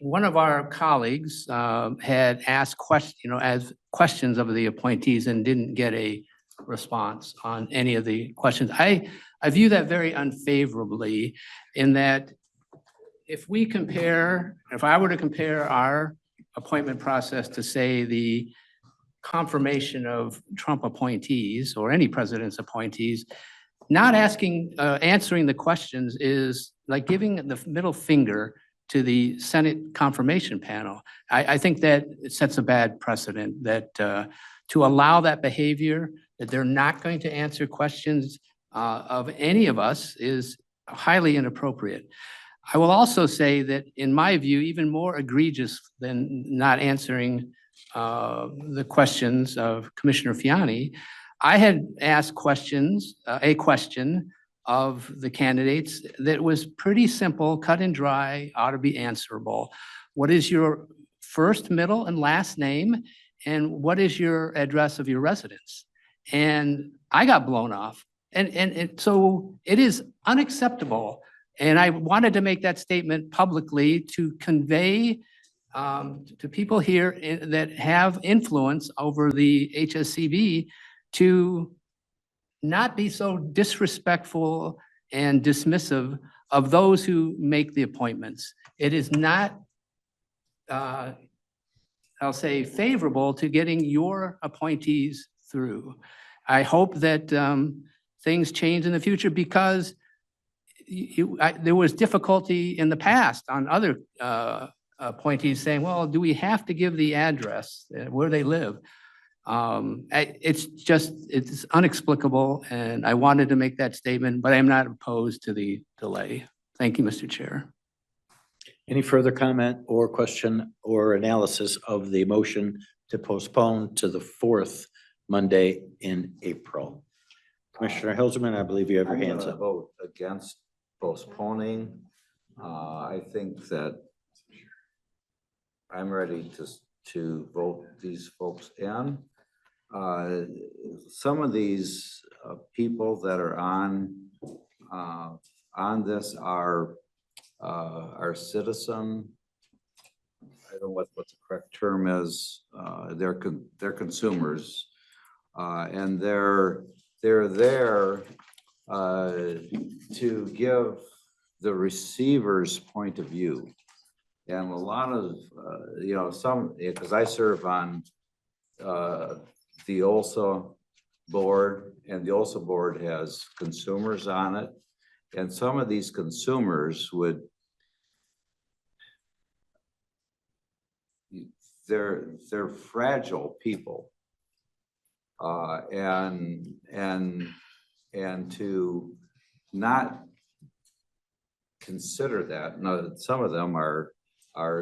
One of our colleagues had asked questions of the appointees and didn't get a response on any of the questions. I view that very unfavorably in that if I were to compare our appointment process to, say, the confirmation of Trump appointees or any president's appointees, not answering the questions is like giving the middle finger to the Senate confirmation panel. I think that it sets a bad precedent that to allow that behavior, that they're not going to answer questions of any of us is highly inappropriate. I will also say that in my view, even more egregious than not answering the questions of Commissioner Fiani, I had asked a question of the candidates that was pretty simple, cut and dry, ought to be answerable. What is your first, middle, and last name, and what is your address of your residence? And I got blown off. And so it is unacceptable. And I wanted to make that statement publicly to convey to people here that have influence over the HSCB to not be so disrespectful and dismissive of those who make the appointments. It is not, I'll say, favorable to getting your appointees through. I hope that things change in the future because there was difficulty in the past on other appointees saying, well, do we have to give the address where they live? It's inexplicable, and I wanted to make that statement, but I'm not opposed to the delay. Thank you, Mr. Chair. Any further comment or question or analysis of the motion to postpone to the fourth Monday in April? Commissioner Hilserman, I believe you have your I'm hands gonna up. vote against postponing. I think that I'm ready to vote these folks in. Some of these people that are on this are citizen. I don't know what the correct term is. They're consumers, and they're there to give the receiver's point of view. And a lot of, because I serve on the OLSA board, and the OLSA board has consumers on it. And some of these consumers they're fragile people. And to not consider that, now, some of them are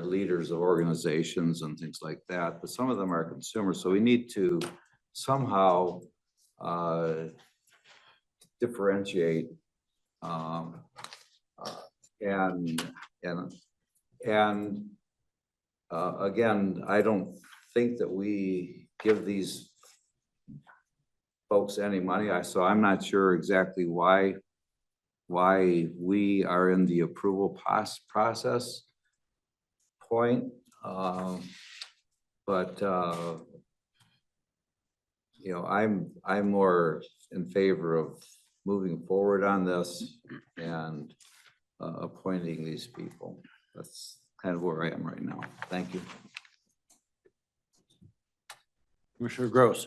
leaders of organizations and things like that, but some of them are consumers. So we need to somehow differentiate again, I don't think that we give these folks any money. So I'm not sure exactly why we are in the approval process point. But I'm more in favor of moving forward on this and appointing these people. That's kind of where I am right now. Thank you. Commissioner Gross.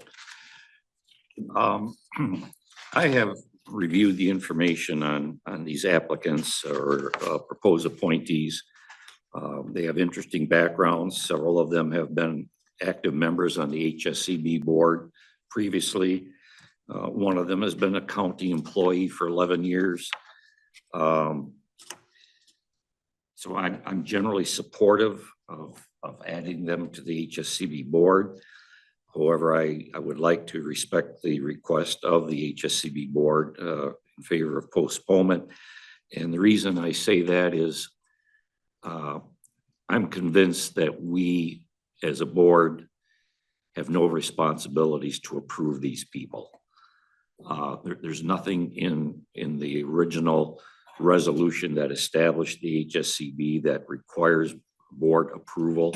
I have reviewed the information on these applicants or proposed appointees. They have interesting backgrounds. Several of them have been active members on the HSCB board previously. One of them has been a county employee for 11 years. So I'm generally supportive of adding them to the HSCB board. However, I would like to respect the request of the HSCB board in favor of postponement. And the reason I say that is I'm convinced that we as a board have no responsibilities to approve these people. There's nothing in the original resolution that established the HSCB that requires board approval.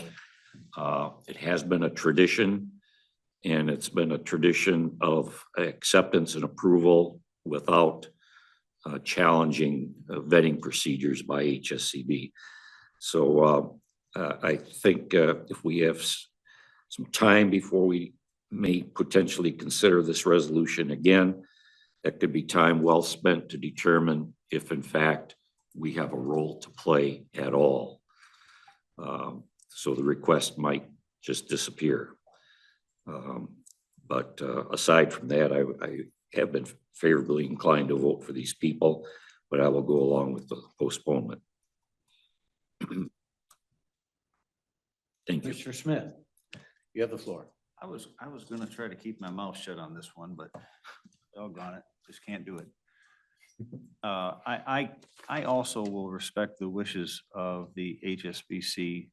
It has been a tradition, and it's been a tradition of acceptance and approval without challenging vetting procedures by HSCB. So I think if we have some time before we may potentially consider this resolution again, that could be time well spent to determine if in fact we have a role to play at all. So the request might just disappear. But aside from that, I have been favorably inclined to vote for these people, but I will go along with the postponement. Thank you. Mr. Smith, you have the floor. I was gonna try to keep my mouth shut on this one, but doggone it, just can't do it. I also will respect the wishes of the HSBC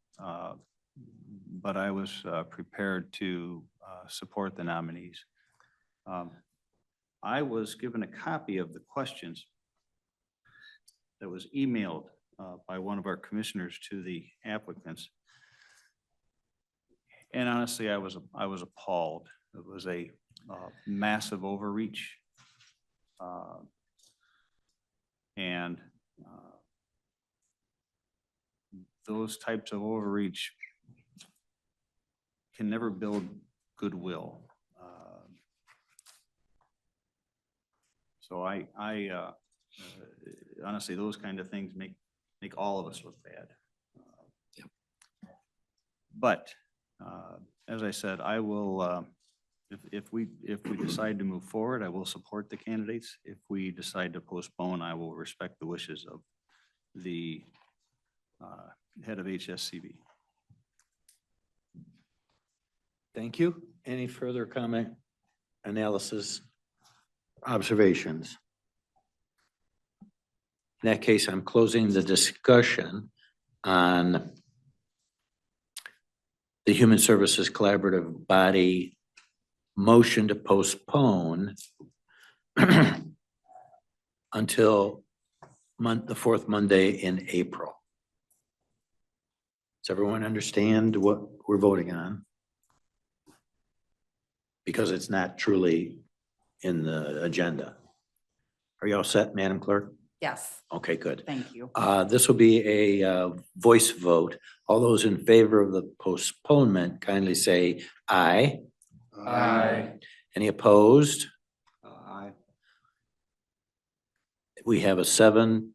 but I was prepared to support the nominees. I was given a copy of the questions that was emailed by one of our commissioners to the applicants. And honestly, I was appalled. It was a massive overreach. And those types of overreach can never build goodwill. So I honestly, those kind of things make all of us look bad. But as I said, I will, if we decide to move forward, I will support the candidates. If we decide to postpone, I will respect the wishes of the head of HSCB. Thank you. Any further comment, analysis, observations? In that case, I'm closing the discussion on the Human Services Collaborative Body motion to postpone until the fourth Monday in April. Does everyone understand what we're voting on? Because it's not truly in the agenda. Are you all set, Madam Clerk? Yes, Okay, good. thank you. This will be a voice vote. All those in favor of the postponement kindly say aye. Aye. Any opposed? Aye. We have a 7-1.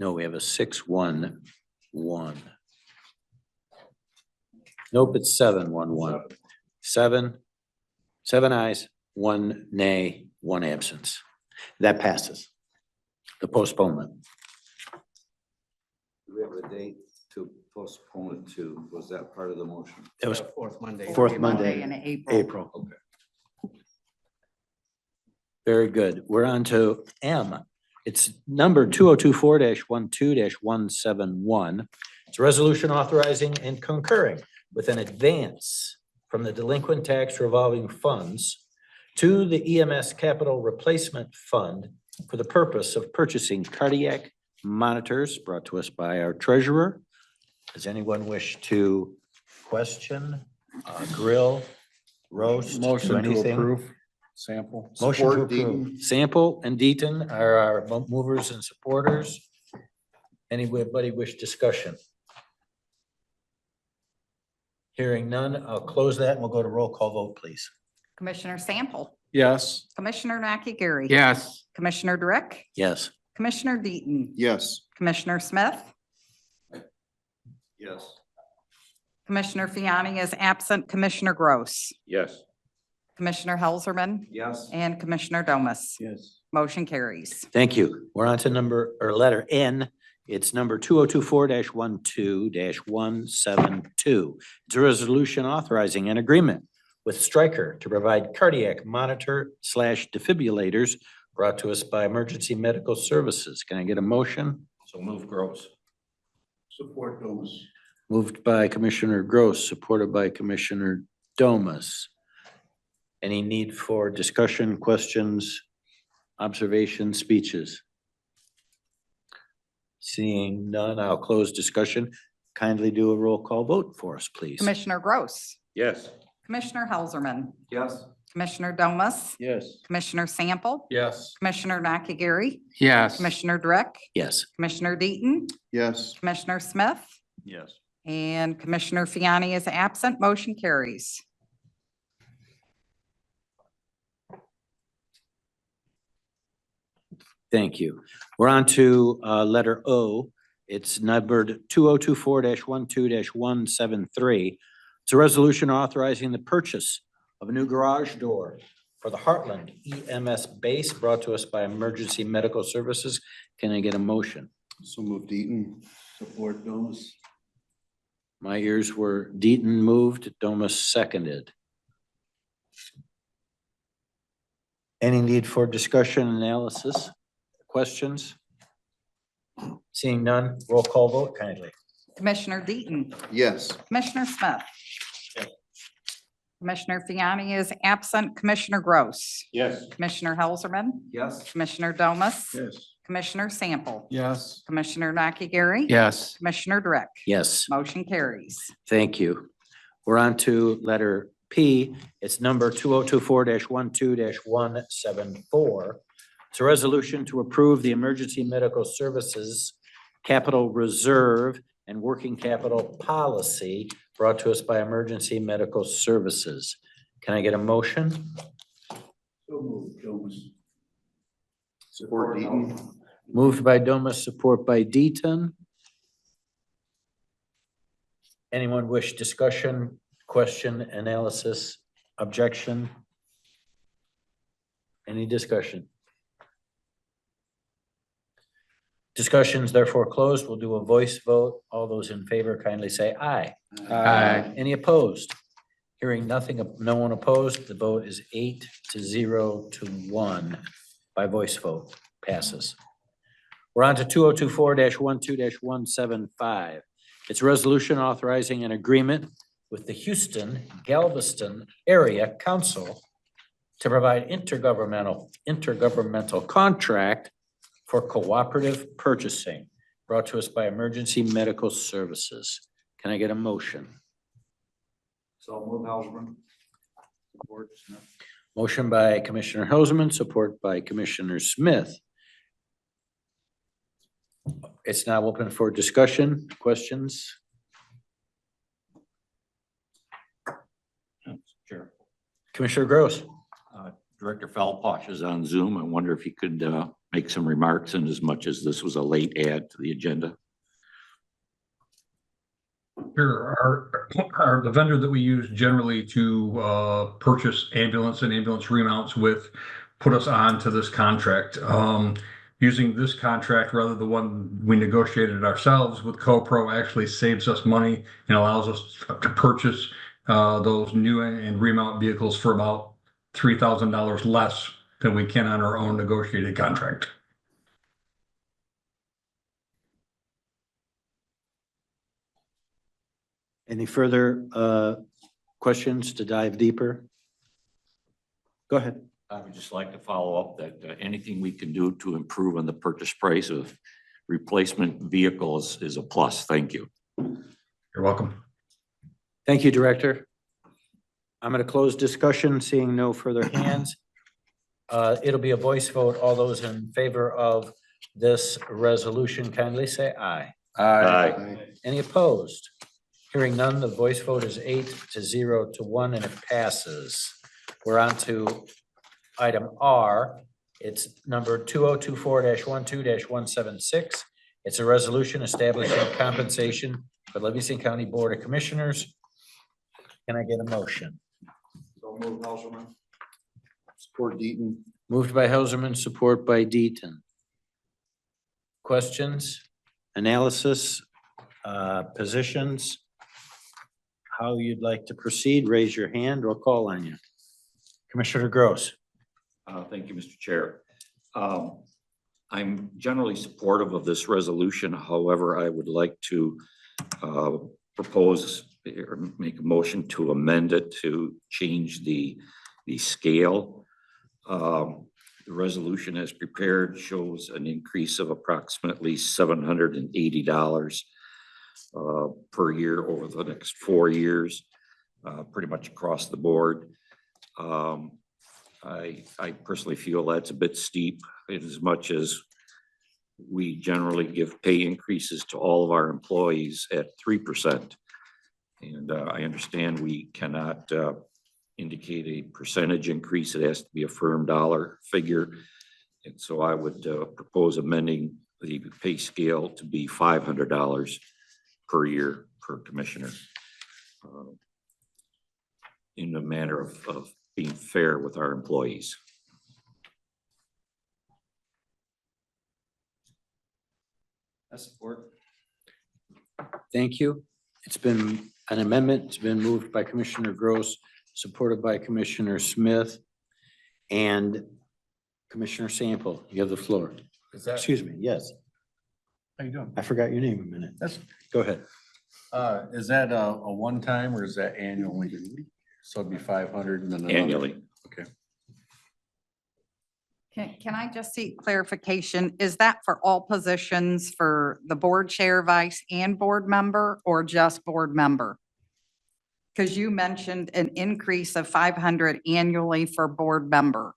No, we have a 6-1-1. Nope, it's 7-1-1. Seven ayes, 1 nay, 1 absence. That passes. The postponement. Do we have a date to postpone it to? Was that part of the motion? That was Fourth Monday. fourth Monday in in April. April. Okay. Very good. We're on to M. It's number 2024-12-171. It's a resolution authorizing and concurring with an advance from the delinquent tax revolving funds to the EMS Capital Replacement Fund for the purpose of purchasing cardiac monitors, brought to us by our treasurer. Does anyone wish to question, grill, roast, do Motion to anything? approve, sample. Motion to Support, approve. Deaton. Sample and Deaton are our movers and supporters. Anybody wish discussion? Hearing none, I'll close that and we'll go to roll call vote, please. Commissioner Sample, Yes. Commissioner Nakagiri. Yes. Commissioner Drick, Yes. Commissioner Deaton, Yes. Commissioner Smith, Yes. Commissioner Fiani is absent, Commissioner Gross, Yes. Commissioner Helserman, Yes. and Commissioner Domas. Yes. Motion carries. Thank you. We're on to letter N. It's number 2024-12-172. It's a resolution authorizing an agreement with Stryker to provide cardiac monitor/defibrillators brought to us by Emergency Medical Services. Can I get a motion? So move Gross. Support Domas. Moved by Commissioner Gross, supported by Commissioner Domas. Any need for discussion, questions, observations, speeches? Seeing none, I'll close discussion. Kindly do a roll call vote for us, please. Commissioner Gross, Yes. Commissioner Helserman, Yes. Commissioner Domas, Yes. Commissioner Sample, Yes. Commissioner Nakagiri, Yes. Commissioner Drick, Yes. Commissioner Deaton, Yes. Commissioner Smith, Yes. and Commissioner Fiani is absent. Motion carries. Thank you. We're on to letter O. It's numbered 2024-12-173. It's a resolution authorizing the purchase of a new garage door for the Heartland EMS base brought to us by Emergency Medical Services. Can I get a motion? So moved, Deaton. Support Domas. My ears were Deaton moved, Domas seconded. Any need for discussion, analysis, questions? Seeing none, roll call vote kindly. Commissioner Deaton, Yes. Commissioner Smith. Commissioner Fiani is absent. Commissioner Gross. Yes. Commissioner Helserman, Yes. Commissioner Domas, Yes. Commissioner Sample, Yes. Commissioner Nakagiri. Yes. Commissioner Drick. Yes. Motion carries. Thank you. We're on to letter P. It's number 2024-12-174. It's a resolution to approve the emergency medical services capital reserve and working capital policy brought to us by Emergency Medical Services. Can I get a motion? So moved, Jones. Support Deaton. Moved by Domas, support by Deaton. Anyone wish discussion, question, analysis, objection? Any discussion? Discussions therefore closed. We'll do a voice vote. All those in favor kindly say aye. Aye. Any opposed? Hearing nothing, no one opposed, the vote is 8-0 to 1 by voice vote, passes. We're on to 2024-12-175. It's a resolution authorizing an agreement with the Houston Galveston Area Council to provide intergovernmental contract for cooperative purchasing brought to us by Emergency Medical Services. Can I get a motion? So move, Helserman. Support Smith. Motion by Commissioner Helserman, support by Commissioner Smith. It's now open for discussion, questions. Sure. Commissioner Gross. Director Falposh is on Zoom. I wonder if he could make some remarks, in as much as this was a late add to the agenda. Sure. The vendor that we use generally to purchase ambulance and ambulance remounts with put us on to this contract. Using this contract rather than the one we negotiated ourselves with CoPro actually saves us money and allows us to purchase those new and remount vehicles for about $3,000 less than we can on our own negotiated contract. Any further questions to dive deeper? Go ahead. I would just like to follow up that anything we can do to improve on the purchase price of replacement vehicles is a plus. Thank you. You're welcome. Thank you, Director. I'm going to close discussion, seeing no further hands. It'll be a voice vote. All those in favor of this resolution kindly say aye. Aye. Any opposed? Hearing none, the voice vote is 8-0 to 1 and it passes. We're on to item R. It's number 2024-12-176. It's a resolution establishing compensation for Livingston County Board of Commissioners. Can I get a motion? So move, Helserman. Support Deaton. Moved by Helserman, support by Deaton. Questions, analysis, positions? How you'd like to proceed, raise your hand or call on you. Commissioner Gross. Thank you, Mr. Chair. I'm generally supportive of this resolution. However, I would like to propose or make a motion to amend it to change the scale. The resolution as prepared shows an increase of approximately $780 per year over the next 4 years, pretty much across the board. I personally feel that's a bit steep, in as much as we generally give pay increases to all of our employees at 3%. And I understand we cannot indicate a percentage increase. It has to be a firm dollar figure. And so I would propose amending the pay scale to be $500 per year per commissioner, in a manner of being fair with our employees. I support. Thank you. It's been an amendment. It's been moved by Commissioner Gross, supported by Commissioner Smith and Commissioner Sample. You have the floor. Excuse me. Yes. How you doing? I forgot your name a minute. That's Go ahead. Is that a one-time or is that annually? So it'd be 500 and then another. Annually. Okay. Can I just seek clarification? Is that for all positions for the board chair, vice, and board member, or just board member? Because you mentioned an increase of 500 annually for board member.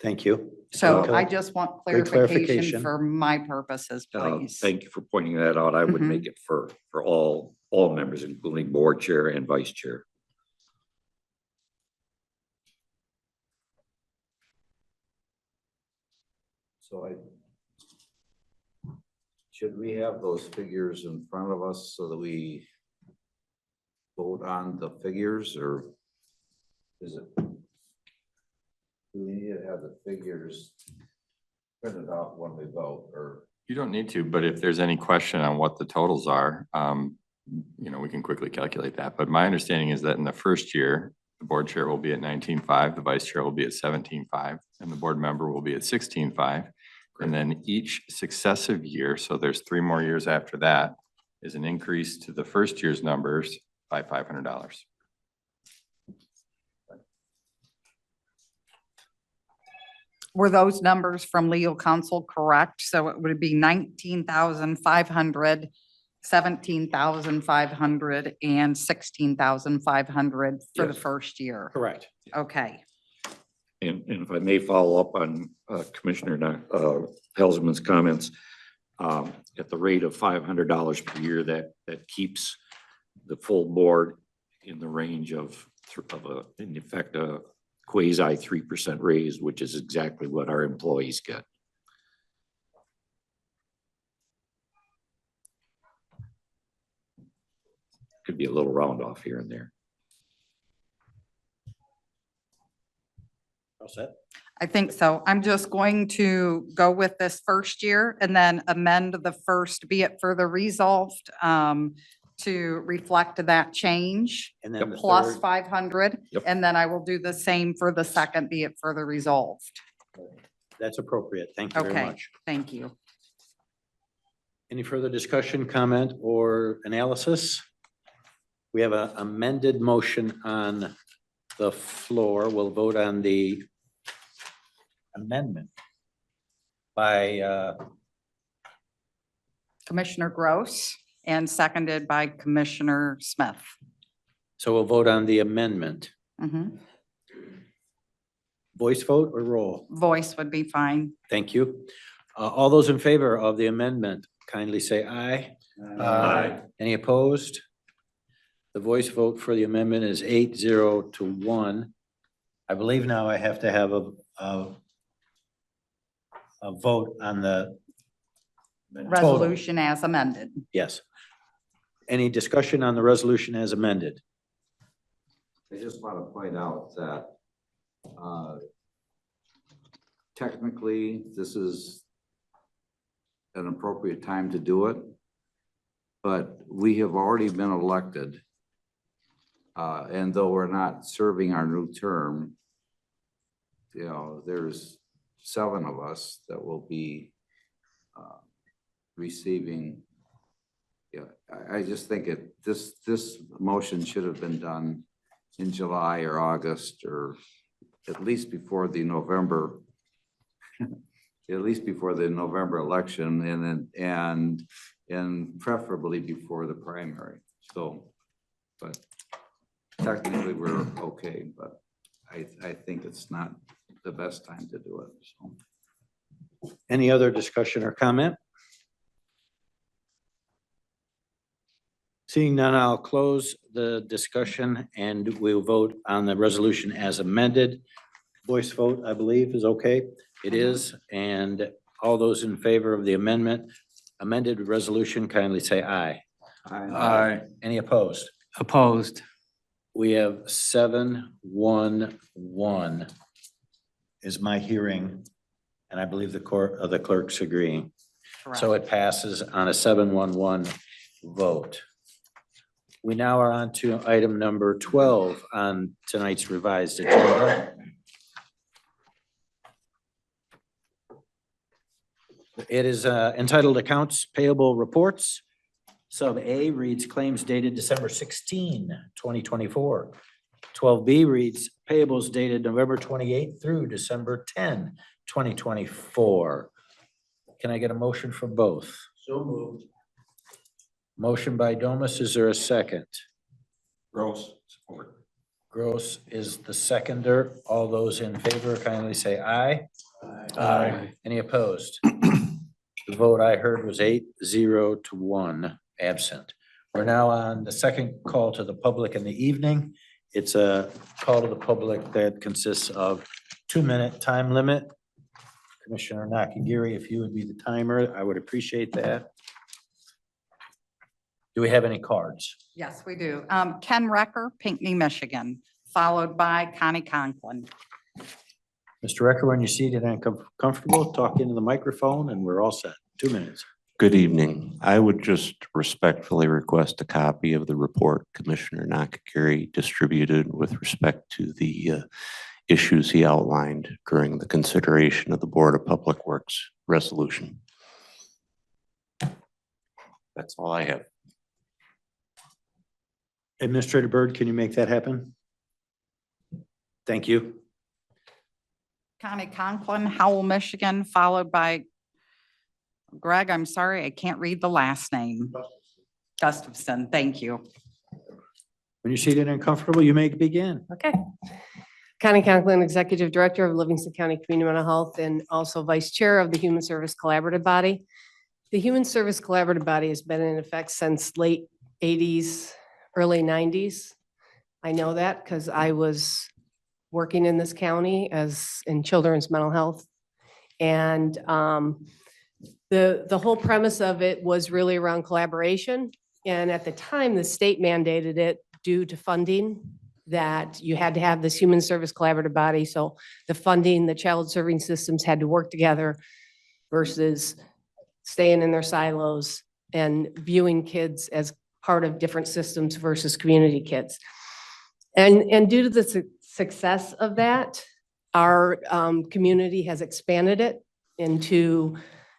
Thank you. So I just want Good clarification for my purposes, please. Thank you for pointing that out. I would Mhm. make it for all members, including board chair and vice chair. So should we have those figures in front of us so that we vote on the figures, or is it? Do we need to have the figures printed out when we vote, or? You don't need to, but if there's any question on what the totals are, we can quickly calculate that. But my understanding is that in the first year, the board chair will be at 19.5, the vice chair will be at 17.5, and the board member will be at 16.5. And then each successive year, so there's 3 more years after that, is an increase to the first year's numbers by $500. Were those numbers from legal counsel correct? So it would be 19,500, 17,500, and 16,500 for the Yes. first year. Correct. Okay. And if I may follow up on Commissioner Helserman's comments, at the rate of $500 per year, that keeps the full board in the range of in effect, a quasi 3% raise, which is exactly what our employees get. Could be a little round off here and there. All set? I think so. I'm just going to go with this first year and then amend the first, be it further resolved, to reflect that change. And then the Plus third- 500. Yep. And then I will do the same for the second, be it further resolved. That's appropriate. Thank you very Okay, much. thank you. Any further discussion, comment, or analysis? We have an amended motion on the floor. We'll vote on the amendment by Commissioner Gross and seconded by Commissioner Smith. so we'll vote on the amendment. Mhm. Voice vote or roll? Voice would be fine. Thank you. All those in favor of the amendment, kindly say aye. Aye. Any opposed? The voice vote for the amendment is 8-0 to 1. I believe now I have to have a vote on the total. Resolution as amended. Yes. Any discussion on the resolution as amended? I just want to point out that technically, this is an appropriate time to do it. But we have already been elected. And though we're not serving our new term, there's 7 of us that will be receiving. I just think this motion should have been done in July or August, or at least before the November, election, and preferably before the primary. So, but technically we're okay, but I think it's not the best time to do it, so. Any other discussion or comment? Seeing none, I'll close the discussion and we'll vote on the resolution as amended. Voice vote, I believe, is okay. It is, and all those in favor of the amended resolution, kindly say aye. Aye. Any opposed? Opposed. We have 7-1-1 is my hearing, and I believe the clerk's agreeing. So it passes on a 7-1-1 vote. We now are on to item number 12 on tonight's revised agenda. It is entitled Accounts Payable Reports. Sub A reads claims dated December 16, 2024. 12B reads payables dated November 28 through December 10, 2024. Can I get a motion for both? So moved. Motion by Domas, is there a second? Gross support. Gross is the seconder. All those in favor kindly say aye. Aye. Any opposed? The vote I heard was 8-0 to 1 absent. We're now on the second call to the public in the evening. It's a call to the public that consists of 2-minute time limit. Commissioner Nakagiri, if you would be the timer, I would appreciate that. Do we have any cards? Yes, we do. Ken Recker, Pinckney, Michigan, followed by Connie Conklin. Mr. Recker, when you're seated and comfortable, talk into the microphone and we're all set. 2 minutes. Good evening. I would just respectfully request a copy of the report Commissioner Nakagiri distributed with respect to the issues he outlined during the consideration of the Board of Public Works resolution. That's all I have. Administrator Byrd, can you make that happen? Thank you. Connie Conklin, Howell, Michigan, followed by Greg, I'm sorry, I can't read the last name. Gustafson, thank you. When you're seated and comfortable, you may begin. Okay. Connie Conklin, Executive Director of Livingston County Community Mental Health and also Vice Chair of the Human Service Collaborative Body. The Human Service Collaborative Body has been in effect since late 80s, early 90s. I know that because I was working in this county in children's mental health. And the whole premise of it was really around collaboration. And at the time, the state mandated it due to funding, that you had to have this Human Service Collaborative Body. So the funding, the child serving systems had to work together versus staying in their silos and viewing kids as part of different systems versus community kids. And due to the success of that, our community has expanded it into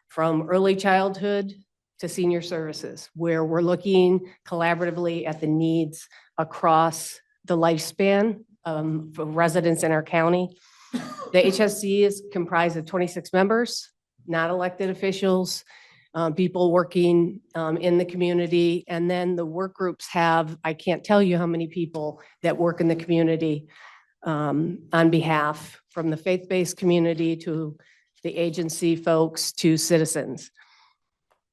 from early childhood to senior services, where we're looking collaboratively at the needs across the lifespan for residents in our county. The HSC is comprised of 26 members, not elected officials, people working in the community. And then the work groups have, I can't tell you how many people that work in the community on behalf, from the faith-based community to the agency folks to citizens.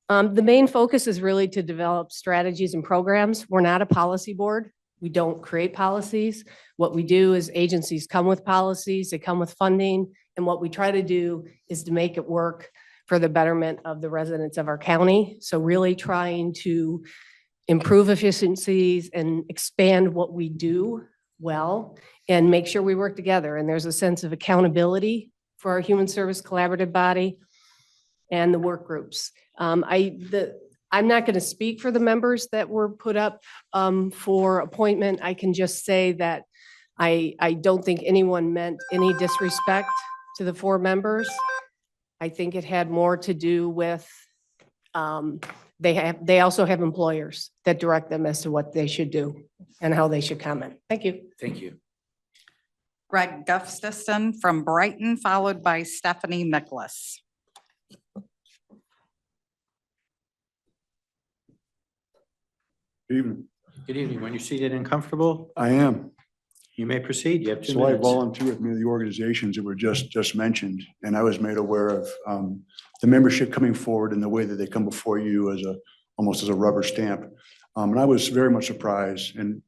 The main focus is really to develop strategies and programs. We're not a policy board. We don't create policies. What we do is agencies come with policies, they come with funding, and what we try to do is to make it work for the betterment of the residents of our county. So really trying to improve efficiencies and expand what we do well and make sure we work together. And there's a sense of accountability for our Human Service Collaborative Body and the work groups. I'm not going to speak for the members that were put up for appointment. I can just say that I don't think anyone meant any disrespect to the 4 members. I think it had more to do with they also have employers that direct them as to what they should do and how they should comment. Thank you. Thank you. Greg Gustafson from Brighton, followed by Stephanie Nicholas. Good evening. Good evening. When you're seated and comfortable, I am. you may proceed. You have 2 So I minutes. volunteer with many of the organizations that were just mentioned, and I was made aware of the membership coming forward and the way that they come before you as almost as a rubber stamp. And I was very much surprised and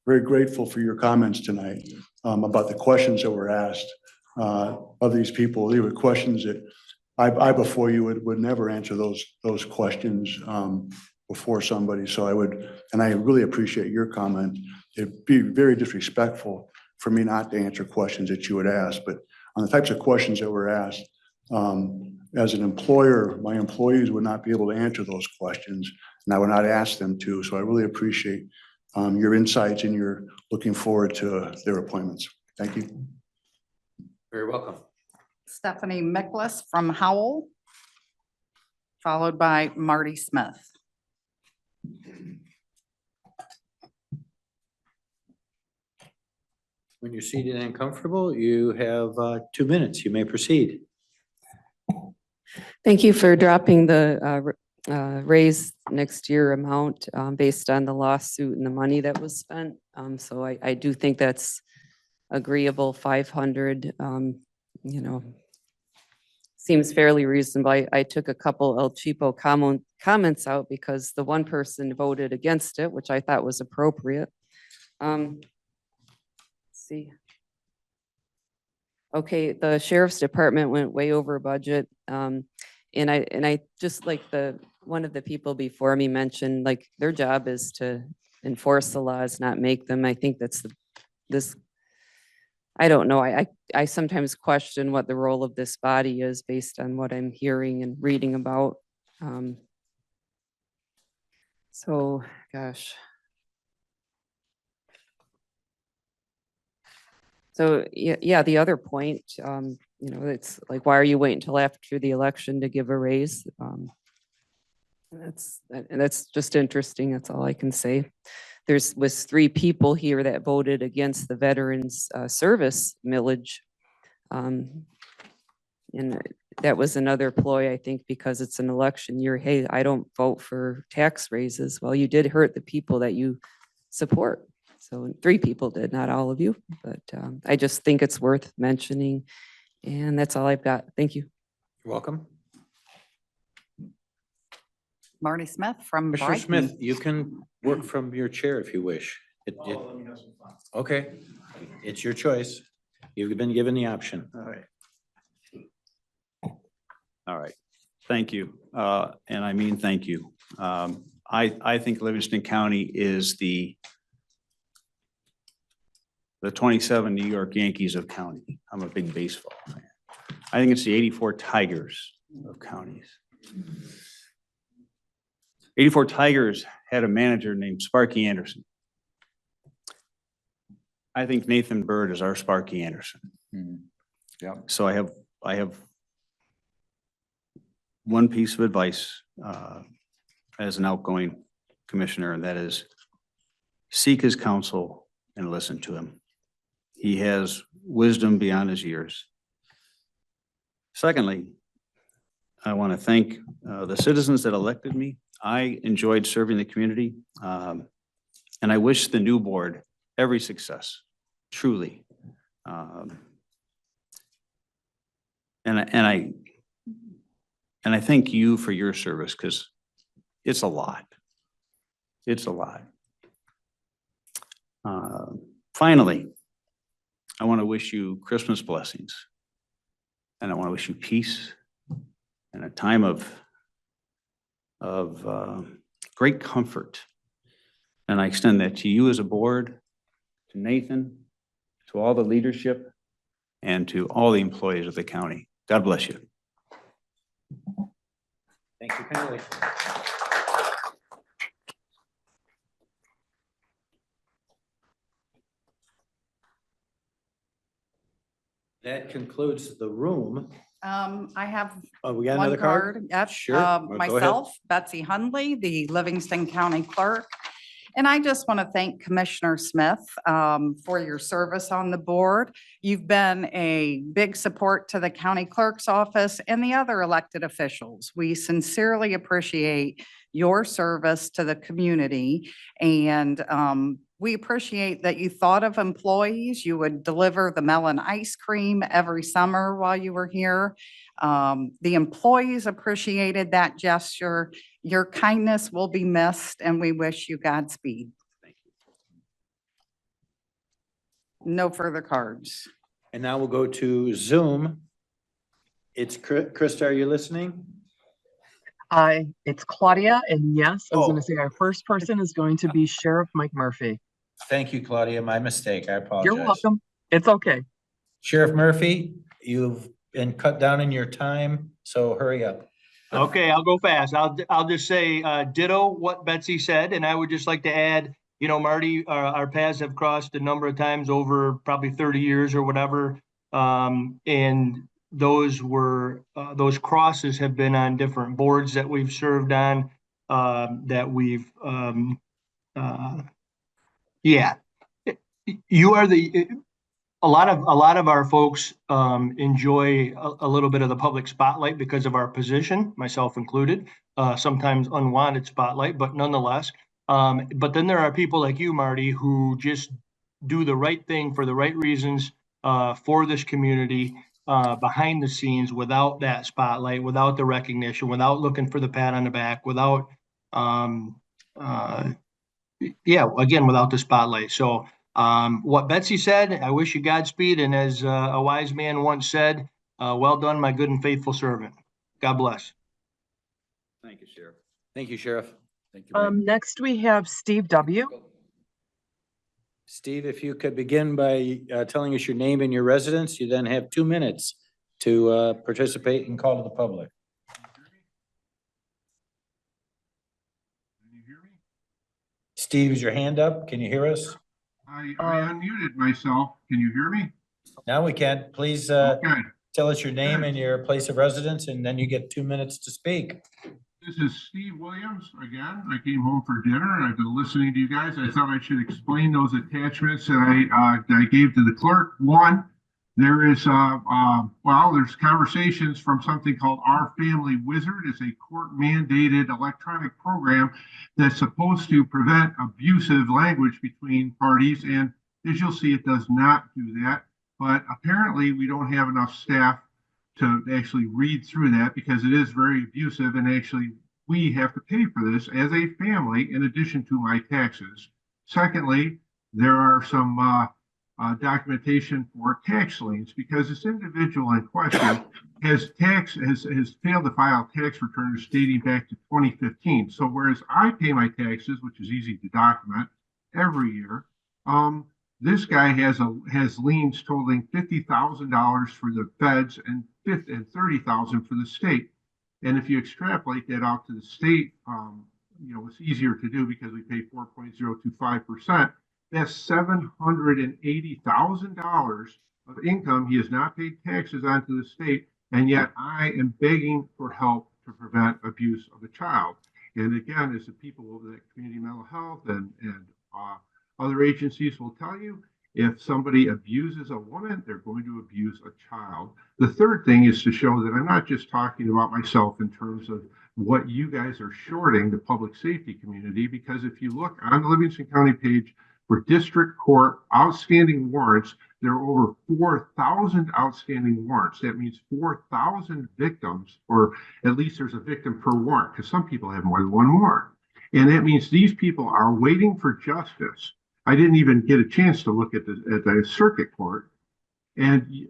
very grateful for your comments tonight about the questions that were asked of these people. They were questions that I before you would never answer those questions before somebody. So I really appreciate your comment. It'd be very disrespectful for me not to answer questions that you would ask, but on the types of questions that were asked, as an employer, my employees would not be able to answer those questions, and I would not ask them to. So I really appreciate your insights, and you're looking forward to their appointments. Thank you. Very welcome. Stephanie Nicholas from Howell, followed by Marty Smith. When you're seated and comfortable, you have 2 minutes. You may proceed. Thank you for dropping the raise next year amount based on the lawsuit and the money that was spent. So I do think that's agreeable. 500, you know, seems fairly reasonable. I took a couple El Cheapo comments out because the one person voted against it, which I thought was appropriate. Let's see. Okay, the sheriff's department went way over budget. And I just like one of the people before me mentioned, like their job is to enforce the laws, not make them. I think that's I don't know. I sometimes question what the role of this body is based on what I'm hearing and reading about. So, gosh. So, yeah, the other point, you know, it's like, why are you waiting until after the election to give a raise? That's just interesting. That's all I can say. Was 3 people here that voted against the veterans service millage. And that was another ploy, I think, because it's an election year. Hey, I don't vote for tax raises. Well, you did hurt the people that you support. So 3 people did, not all of you, but I just think it's worth mentioning. And that's all I've got. Thank you. You're welcome. Marty Smith from Commissioner Brighton. Smith, you can work from your chair if you wish. Okay, it's your choice. You've been given the option. All right. All right, thank you. And I mean, thank you. I think Livingston County is the 27 New York Yankees of county. I'm a big baseball fan. I think it's the 84 Tigers of counties. 84 Tigers had a manager named Sparky Anderson. I think Nathan Bird is our Sparky Anderson. Yeah. So I have one piece of advice as an outgoing commissioner, and that is seek his counsel and listen to him. He has wisdom beyond his years. Secondly, I want to thank the citizens that elected me. I enjoyed serving the community, and I wish the new board every success, truly. And I thank you for your service, because it's a lot. It's a lot. Finally, I want to wish you Christmas blessings, and I want to wish you peace and a time of great comfort. And I extend that to you as a board, to Nathan, to all the leadership, and to all the employees of the county. God bless you. Thank you kindly. That concludes the room. I have Oh, we got one another card? Yep. Sure. Well, go ahead. Myself, Betsy Hundley, the Livingston County Clerk. And I just want to thank Commissioner Smith for your service on the board. You've been a big support to the county clerk's office and the other elected officials. We sincerely appreciate your service to the community, and we appreciate that you thought of employees. You would deliver the melon ice cream every summer while you were here. The employees appreciated that gesture. Your kindness will be missed, and we wish you Godspeed. Thank you. No further cards. And now we'll go to Zoom. It's Krista, are you listening? It's Claudia, and yes, I was Oh. going to say our first person is going to be Sheriff Mike Murphy. Thank you, Claudia. My mistake. I apologize. You're welcome. It's okay. Sheriff Murphy, you've been cut down in your time, so hurry up. Okay, I'll go fast. I'll just say ditto what Betsy said, and I would just like to add, you know, Marty, our paths have crossed a number of times over probably 30 years or whatever, and those crosses have been on different boards that we've served on, that we've yeah. You are a lot of our folks enjoy a little bit of the public spotlight because of our position, myself included. Sometimes unwanted spotlight, but nonetheless. But then there are people like you, Marty, who just do the right thing for the right reasons for this community behind the scenes without that spotlight, without the recognition, without looking for the pat on the back, without again, without the spotlight. So what Betsy said, I wish you Godspeed. And as a wise man once said, well done, my good and faithful servant. God bless. Thank you, Sheriff. Thank you, Sheriff. Thank you. Next we have Steve W. Steve, if you could begin by telling us your name and your residence, you then have 2 minutes to participate and call to the public. Steve, is your hand up? Can you hear us? I unmuted myself. Can you hear me? Now we can. Please tell us your name and your place of residence, and then you get 2 minutes to speak. This is Steve Williams again. I came home for dinner and I've been listening to you guys. I thought I should explain those attachments that I gave to the clerk. One, there is there's conversations from something called Our Family Wizard. It's a court mandated electronic program that's supposed to prevent abusive language between parties. And as you'll see, it does not do that. But apparently we don't have enough staff to actually read through that because it is very abusive, and actually we have to pay for this as a family in addition to my taxes. Secondly, there are some documentation for tax liens because this individual in question has failed to file tax returns dating back to 2015. So whereas I pay my taxes, which is easy to document every year, this guy has liens totaling $50,000 for the feds and $30,000 for the state. And if you extrapolate that out to the state, it's easier to do because we pay 4.025%. That's $780,000 of income he has not paid taxes onto the state, and yet I am begging for help to prevent abuse of a child. And again, as the people over at Community Mental Health and other agencies will tell you, if somebody abuses a woman, they're going to abuse a child. The third thing is to show that I'm not just talking about myself in terms of what you guys are shorting the public safety community, because if you look on the Livingston County page for district court outstanding warrants, there are over 4,000 outstanding warrants. That means 4,000 victims, or at least there's a victim per warrant, because some people have more than one warrant. And that means these people are waiting for justice. I didn't even get a chance to look at the circuit court, and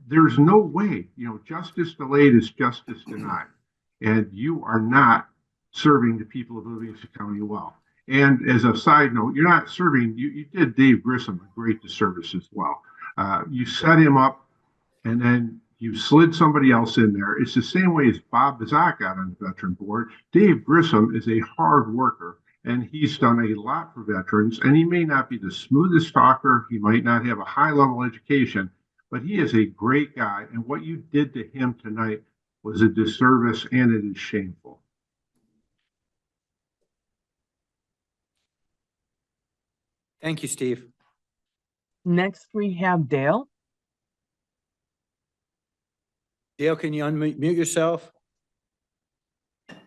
there's no way, justice delayed is justice denied, and you are not serving the people of Livingston County well. And as a side note, you're not serving. You did Dave Grissom a great disservice as well. You set him up, and then you slid somebody else in there. It's the same way as Bob Bazak got on the veteran board. Dave Grissom is a hard worker, and he's done a lot for veterans, and he may not be the smoothest talker. He might not have a high level education, but he is a great guy. And what you did to him tonight was a disservice, and it is shameful. Thank you, Steve. Next we have Dale. Dale, can you unmute yourself?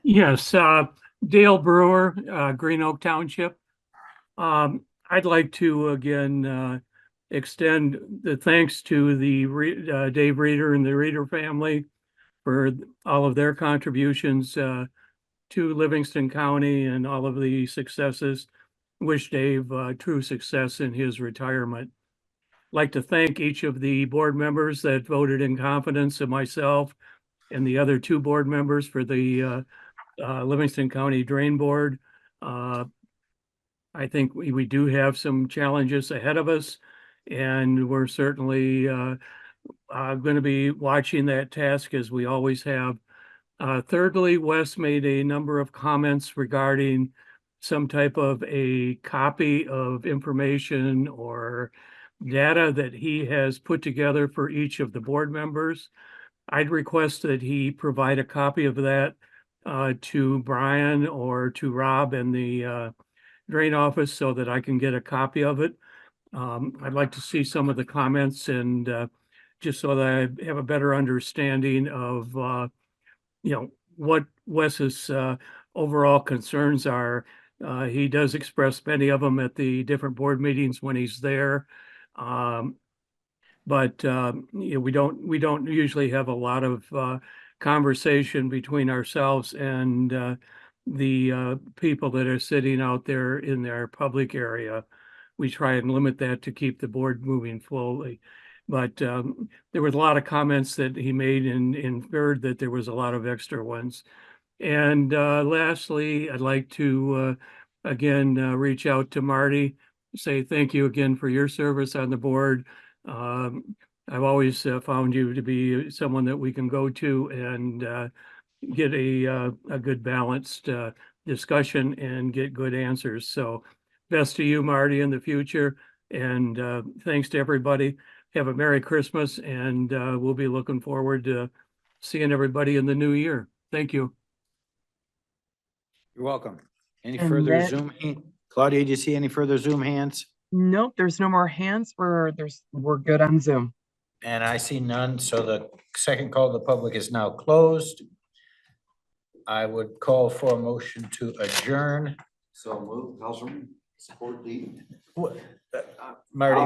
Yes, Dale Brewer, Green Oak Township. I'd like to again extend the thanks to the Dave Reeder and the Reeder family for all of their contributions to Livingston County and all of the successes. Wish Dave true success in his retirement. I'd like to thank each of the board members that voted in confidence in myself and the other 2 board members for the Livingston County Drain Board. I think we do have some challenges ahead of us, and we're certainly going to be watching that task as we always have. Thirdly, Wes made a number of comments regarding some type of a copy of information or data that he has put together for each of the board members. I'd request that he provide a copy of that to Brian or to Rob in the drain office so that I can get a copy of it. I'd like to see some of the comments and just so that I have a better understanding of, what Wes's overall concerns are. He does express many of them at the different board meetings when he's there. But we don't usually have a lot of conversation between ourselves and the people that are sitting out there in their public area. We try and limit that to keep the board moving slowly. But there was a lot of comments that he made and inferred that there was a lot of extra ones. And lastly, I'd like to again reach out to Marty, say thank you again for your service on the board. I've always found you to be someone that we can go to and get a good balanced discussion and get good answers. So best to you, Marty, in the future. And thanks to everybody. Have a Merry Christmas, and we'll be looking forward to seeing everybody in the new year. Thank you. You're welcome. Any And further that- Zoom? Claudia, do you see any further Zoom hands? Nope, there's no more hands. We're good on Zoom. And I see none, so the second call to the public is now closed. I would call for a motion to adjourn. So move, Councilman, support the. Marty,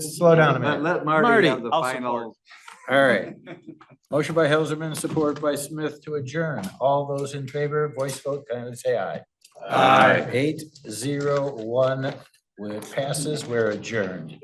slow down a minute. Let Marty have the I'll final. All right. Motion by Helserman, support by Smith to adjourn. All those in favor, voice vote, kindly say aye. Aye. 8-0-1, with passes, we're adjourned.